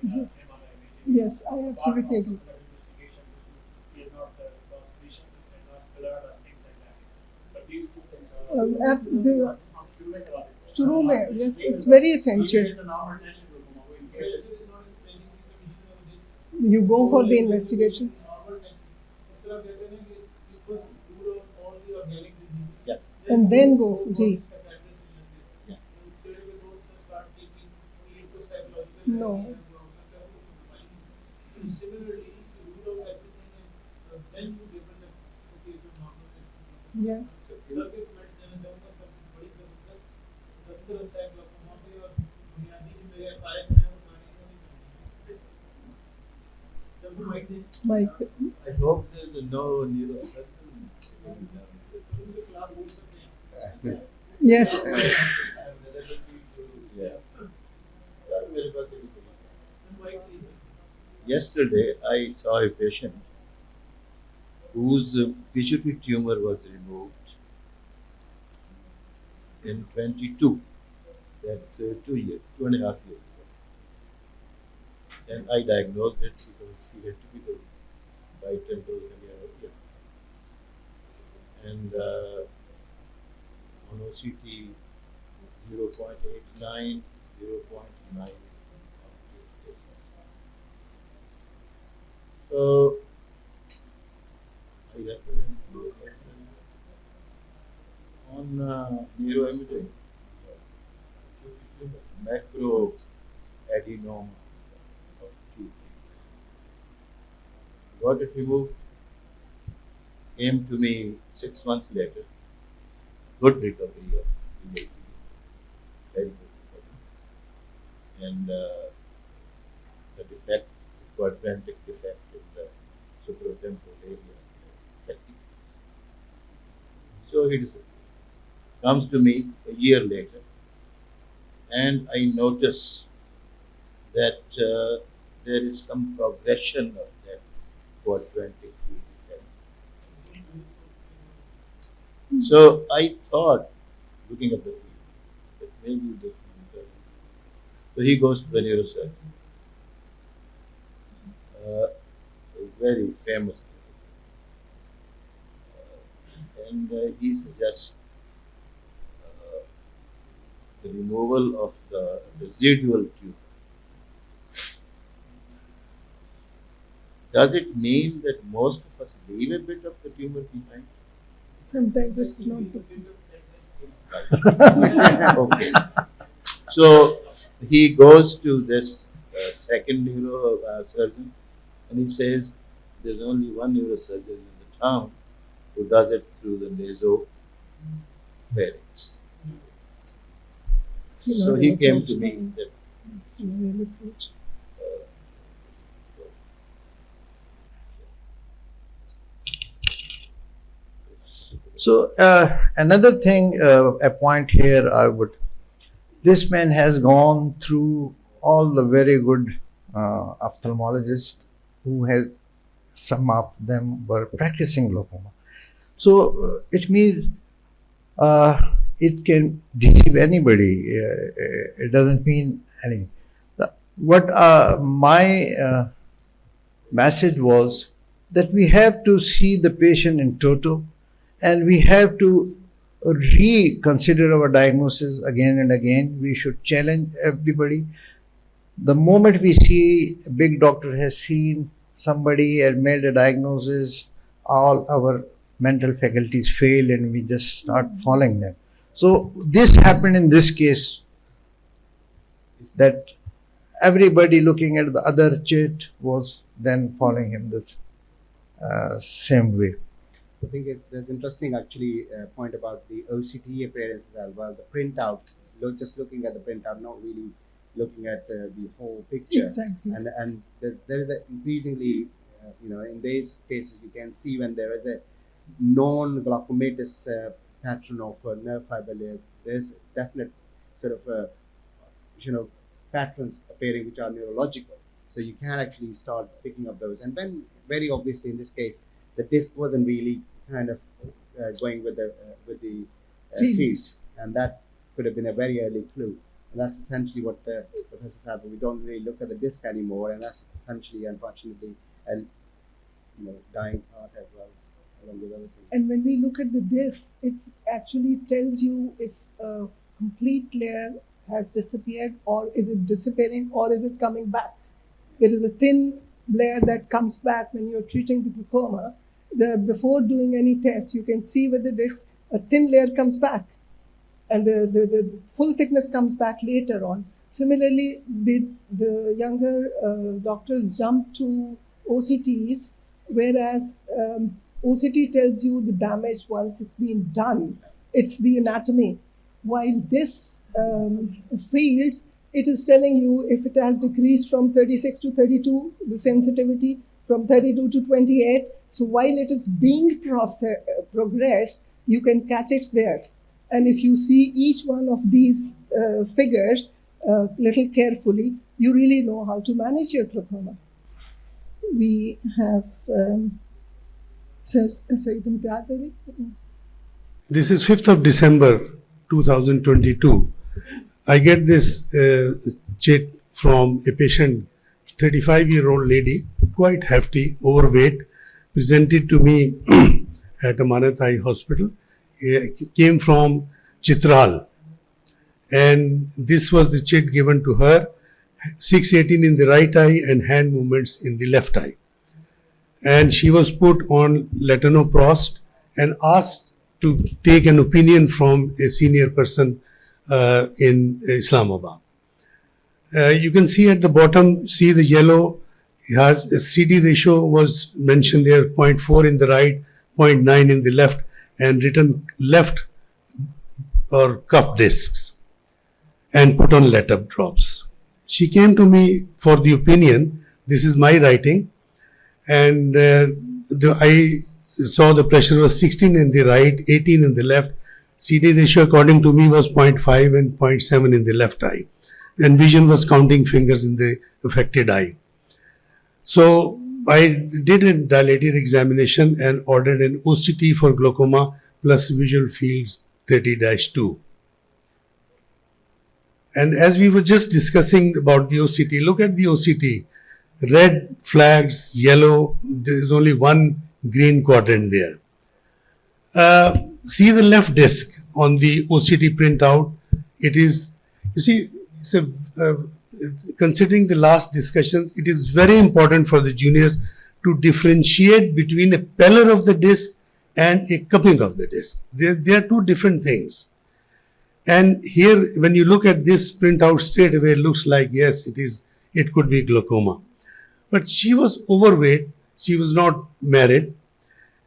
yes, yes, I absolutely agree. The शुरू में yes, it's very essential. You go for the investigations. Yes. And then go, G. No. Yes. Mike. I hope there's no neurosurgeon. Yes. Yesterday, I saw a patient whose pituitary tumor was removed in 22. That's 2 years, 2.5 years ago. And I diagnosed it because he had typical bitemporal hemianopia. And on OCT 0.89, 0.9. So I recommend on neuroimaging macro adenoma of tooth. Got it removed. Came to me 6 months later. Good recovery of the very good recovery. And the defect, quadrantic defect in the supratemporal area. So he disappeared. Comes to me a year later, and I notice that there is some progression of that quadrantic defect. So I thought, looking at the field, that maybe this is important. So he goes to the neurosurgeon, a very famous neurosurgeon, and he suggests the removal of the residual tumor, does it mean that most of us leave a bit of the tumor behind? Sometimes it's not. Okay. So he goes to this second neurosurgeon and he says there's only one neurosurgeon in the town who does it through the nasopharynx. So he came to me that So another thing, a point here, this man has gone through all the very good ophthalmologists who has, some of them were practicing glaucoma. So it means it can deceive anybody. It doesn't mean anything. What my message was that we have to see the patient in total, and we have to reconsider our diagnosis again and again. We should challenge everybody. The moment we see a big doctor has seen somebody and made a diagnosis, all our mental faculties fail and we just start following them. So this happened in this case, that everybody looking at the other chit was then following him this same way. I think there's interesting actually point about the OCT appearances as well. The printout, just looking at the printout, not really looking at the whole picture. Exactly. And there is a increasingly, in these cases, you can see when there is a non-glaucomatous pattern of nerve fiber layer, there's definite sort of, patterns appearing which are neurological. So you can actually start picking up those. And then, very obviously, in this case, the disc wasn't really kind of going with the fields, and that could have been a very early clue. And that's essentially what has happened. We don't really look at the disc anymore, and that's essentially, unfortunately, a dying art as well, along with other things. And when we look at the disc, it actually tells you if a complete layer has disappeared, or is it disappearing, or is it coming back. There is a thin layer that comes back when you're treating the glaucoma. Before doing any test, you can see with the discs, a thin layer comes back, and the full thickness comes back later on. Similarly, the younger doctors jump to OCTs, whereas OCT tells you the damage once it's been done. It's the anatomy. While this fields, it is telling you if it has decreased from 36 to 32, the sensitivity from 32 to 28. So while it is being progressed, you can catch it there. And if you see each one of these figures little carefully, you really know how to manage your glaucoma. We have This is 5th of December 2022. I get this chit from a patient, 35-year-old lady, quite hefty, overweight, presented to me at Amanat Eye Hospital. Came from Chitral, and this was the chit given to her, 618 in the right eye and hand movements in the left eye. And she was put on latanoprost and asked to take an opinion from a senior person in Islamabad. You can see at the bottom, see the yellow, has a CD ratio was mentioned there, 0.4 in the right, 0.9 in the left, and written left or cuff discs, and put on let-up drops. She came to me for the opinion. This is my writing, and I saw the pressure was 16 in the right, 18 in the left. CD ratio according to me was 0.5 and 0.7 in the left eye, and vision was counting fingers in the affected eye. So I did a dilated examination and ordered an OCT for glaucoma plus visual fields 30-2. And as we were just discussing about the OCT, look at the OCT. Red flags, yellow, there is only one green quadrant there. See the left disc on the OCT printout. It is You see, it's considering the last discussions, it is very important for the juniors to differentiate between a pallor of the disc and a cupping of the disc. They are two different things. And here, when you look at this printout straight away, it looks like, yes, it could be glaucoma. But she was overweight, she was not married,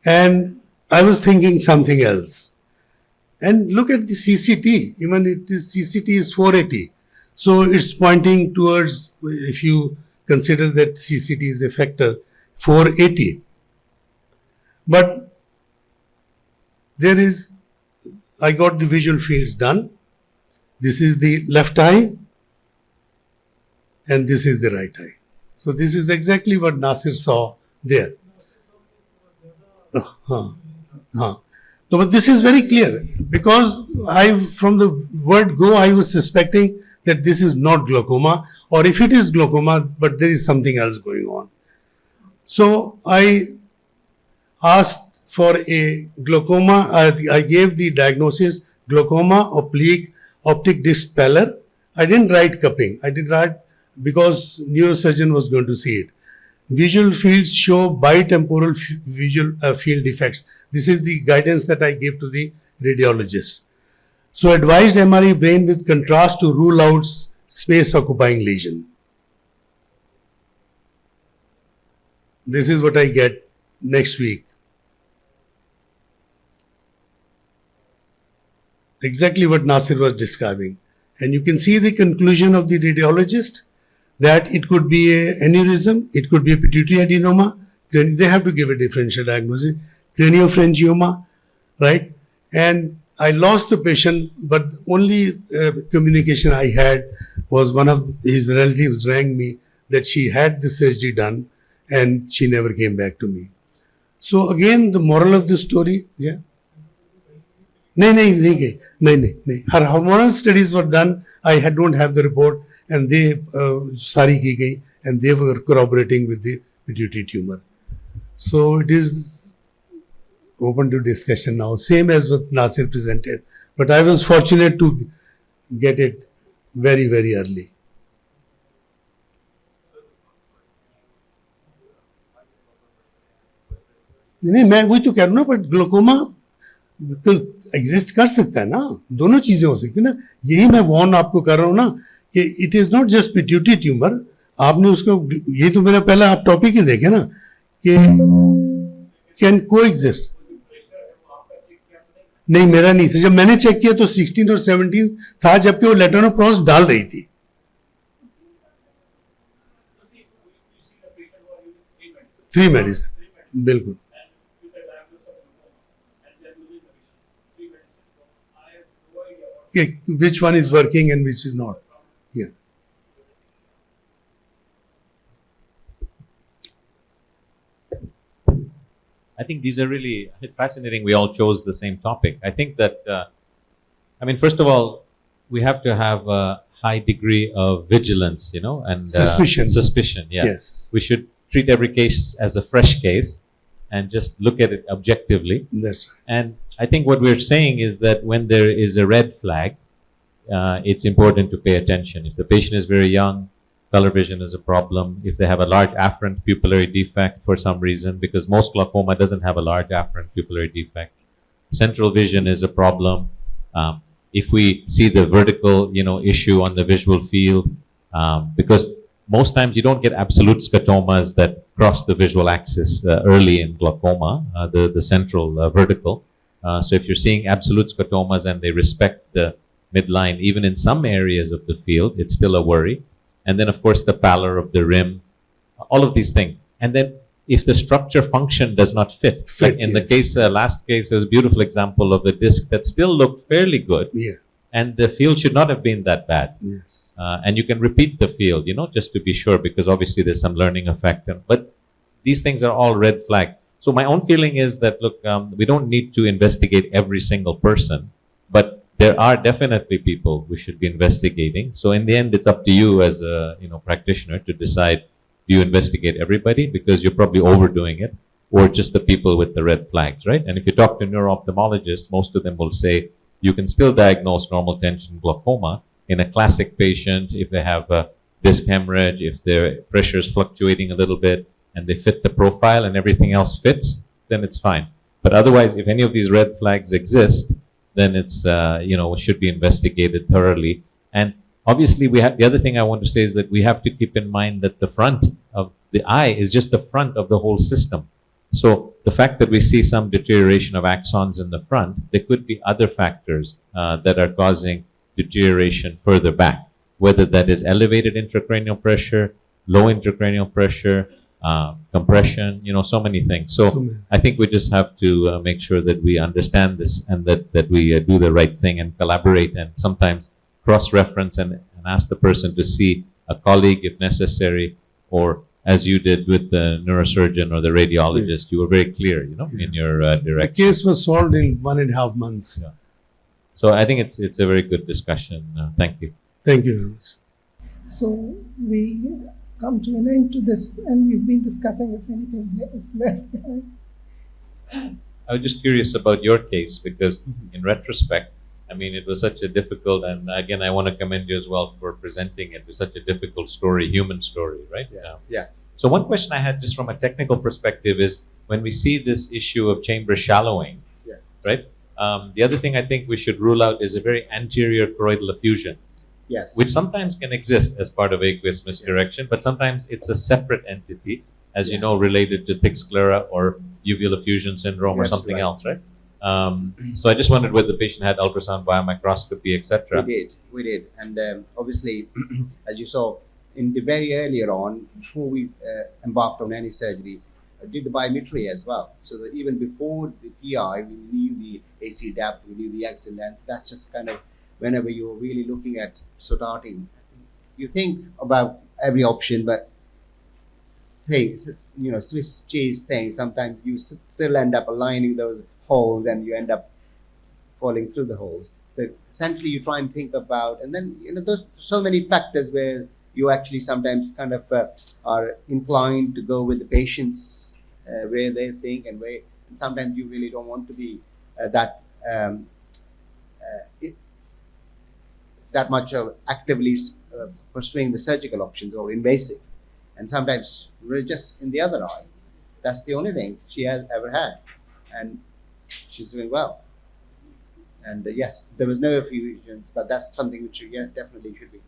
and I was thinking something else. And look at the CCT, even CCT is 480. So it's pointing towards, if you consider that CCT is a factor, 480. But there is, I got the visual fields done. This is the left eye and this is the right eye. So this is exactly what Nasir saw there. No, but this is very clear because from the word go, I was suspecting that this is not glaucoma, or if it is glaucoma, but there is something else going on. So I asked for a glaucoma. I gave the diagnosis glaucoma oblique optic disc pallor. I didn't write cupping. I did write because neurosurgeon was going to see it. Visual fields show bitemporal visual field defects. This is the guidance that I gave to the radiologist. So advised MRE brain with contrast to rule out space occupying lesion. This is what I get next week. Exactly what Nasir was describing. And you can see the conclusion of the radiologist that it could be an aneurysm, it could be a pituitary adenoma. They have to give a differential diagnosis. Craniopharyngioma, right? And I lost the patient, but the only communication I had was one of his relatives rang me that she had the surgery done and she never came back to me. So again, the moral of the story, yeah. No. Her hormonal studies were done. I don't have the report, and they sari ki gayi, and they were corroborating with the pituitary tumor. So it is open to discussion now, same as what Nasir presented. But I was fortunate to get it very, very early. नहीं मैं वही तो कह रहा हूँ ना, but glaucoma exist कर सकता है ना, दोनों चीजें हो सकती है ना. यही मैं वॉर्न आपको कर रहा हूँ ना कि it is not just pituitary tumour. आपने उसको, ये तो मेरा पहला आप टॉपिक ही देखे ना कि कैन को एग्जिस्ट. नहीं मेरा नहीं था, जब मैंने चेक किया तो 16 और 17 था, जबकि वो लेटोनोप्रॉस डाल रही थी. फ्री मेडिसिन बिल्कुल. Which one is working and which is not. Yeah. I think these are really fascinating. We all chose the same topic. I think that, first of all, we have to have a high degree of vigilance, and suspicion. Suspicion, yeah. Yes. We should treat every case as a fresh case and just look at it objectively. That's right. And I think what we're saying is that when there is a red flag, it's important to pay attention. If the patient is very young, color vision is a problem. If they have a large afferent pupillary defect for some reason, because most glaucoma doesn't have a large afferent pupillary defect. Central vision is a problem. If we see the vertical, issue on the visual field, because most times you don't get absolute scotomas that cross the visual axis early in glaucoma, the central vertical. So if you're seeing absolute scotomas and they respect the midline, even in some areas of the field, it's still a worry. And then, of course, the pallor of the rim, all of these things. And then if the structure function does not fit, like in the case, last case, there was a beautiful example of a disc that still looked fairly good. Yeah. And the field should not have been that bad. Yes. And you can repeat the field, just to be sure, because obviously there's some learning effect. But these things are all red flags. So my own feeling is that, look, we don't need to investigate every single person, but there are definitely people we should be investigating. So in the end, it's up to you as a practitioner to decide, do you investigate everybody because you're probably overdoing it, or just the people with the red flags, right? And if you talk to neuro-ophthalmologists, most of them will say you can still diagnose normal tension glaucoma in a classic patient, if they have a disc hemorrhage, if their pressure is fluctuating a little bit, and they fit the profile and everything else fits, then it's fine. But otherwise, if any of these red flags exist, then it's should be investigated thoroughly. And obviously, the other thing I want to say is that we have to keep in mind that the front of the eye is just the front of the whole system. So the fact that we see some deterioration of axons in the front, there could be other factors that are causing deterioration further back, whether that is elevated intracranial pressure, low intracranial pressure, compression, so many things. So I think we just have to make sure that we understand this and that we do the right thing and collaborate and sometimes cross-reference and ask the person to see a colleague if necessary, or as you did with the neurosurgeon or the radiologist, you were very clear, in your direction. The case was solved in 1.5 months. Yeah. So I think it's a very good discussion. Thank you. Thank you very much. So we come to an end to this, and we've been discussing if anything is left behind. I was just curious about your case because in retrospect, I mean, it was such a difficult, and again, I want to commend you as well for presenting it. It was such a difficult story, human story, right? Yeah. Yes. So one question I had just from a technical perspective is when we see this issue of chamber shallowing, Yeah. right? The other thing I think we should rule out is a very anterior choroidal effusion, Yes. which sometimes can exist as part of aqueous misdirection, but sometimes it's a separate entity, as you know, related to thick sclera or uveal effusion syndrome or That's something right. else, right? So I just wondered whether the patient had ultrasound, biomicroscopy, etc. We did, and obviously, as you saw, in the very earlier on, before we embarked on any surgery, did the biometry as well. So that even before the PI, we knew the AC depth, we knew the axis length. That's just kind of whenever you're really looking at starting, you think about every option, but things, Swiss cheese thing, sometimes you still end up aligning those holes and you end up falling through the holes. So essentially you try and think about, and then, there's so many factors where you actually sometimes kind of are inclined to go with the patients where they think and sometimes you really don't want to be that much actively pursuing the surgical options or invasive. And sometimes we're just in the other eye. That's the only thing she has ever had. And she's doing well. And yes, there was no effusions, but that's something which definitely should be.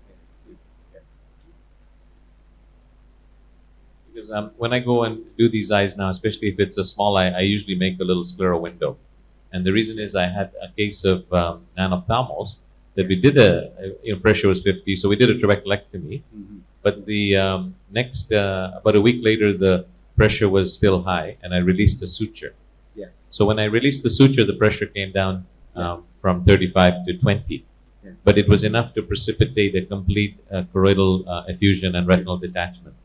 Yeah. Because when I go and do these eyes now, especially if it's a small eye, I usually make a little scleral window. And the reason is I had a case of nanophthalmos that we did pressure was 50, so we did a trabeculectomy. Mm-hmm. But the next, about a week later, the pressure was still high, and I released a suture. Yes. So when I released the suture, the pressure came down from 35 to 20. Yeah. But it was enough to precipitate a complete choroidal effusion and retinal detachment.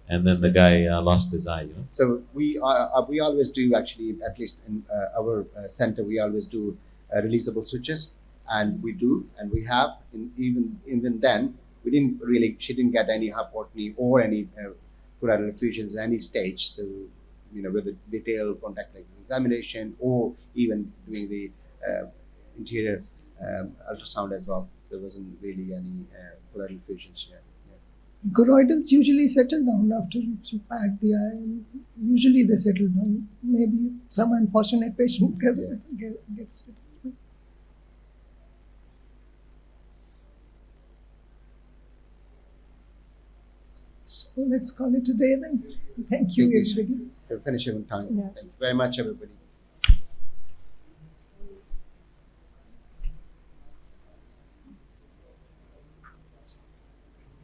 And then the guy lost his eye. So we always do, actually, at least in our center, we always do releasable sutures, and we do, and we have. Even then, she didn't get any hypotony or any choroidal effusions at any stage. So, with the detailed contact lens examination or even doing the interior ultrasound as well, there wasn't really any choroidal effusions yet. Choroidals usually settle down after you pad the eye, and usually they settle down. Maybe some unfortunate patient gets it. So let's call it a day then. Thank you, everybody. We're finishing on time. Yeah. Thank you very much, everybody.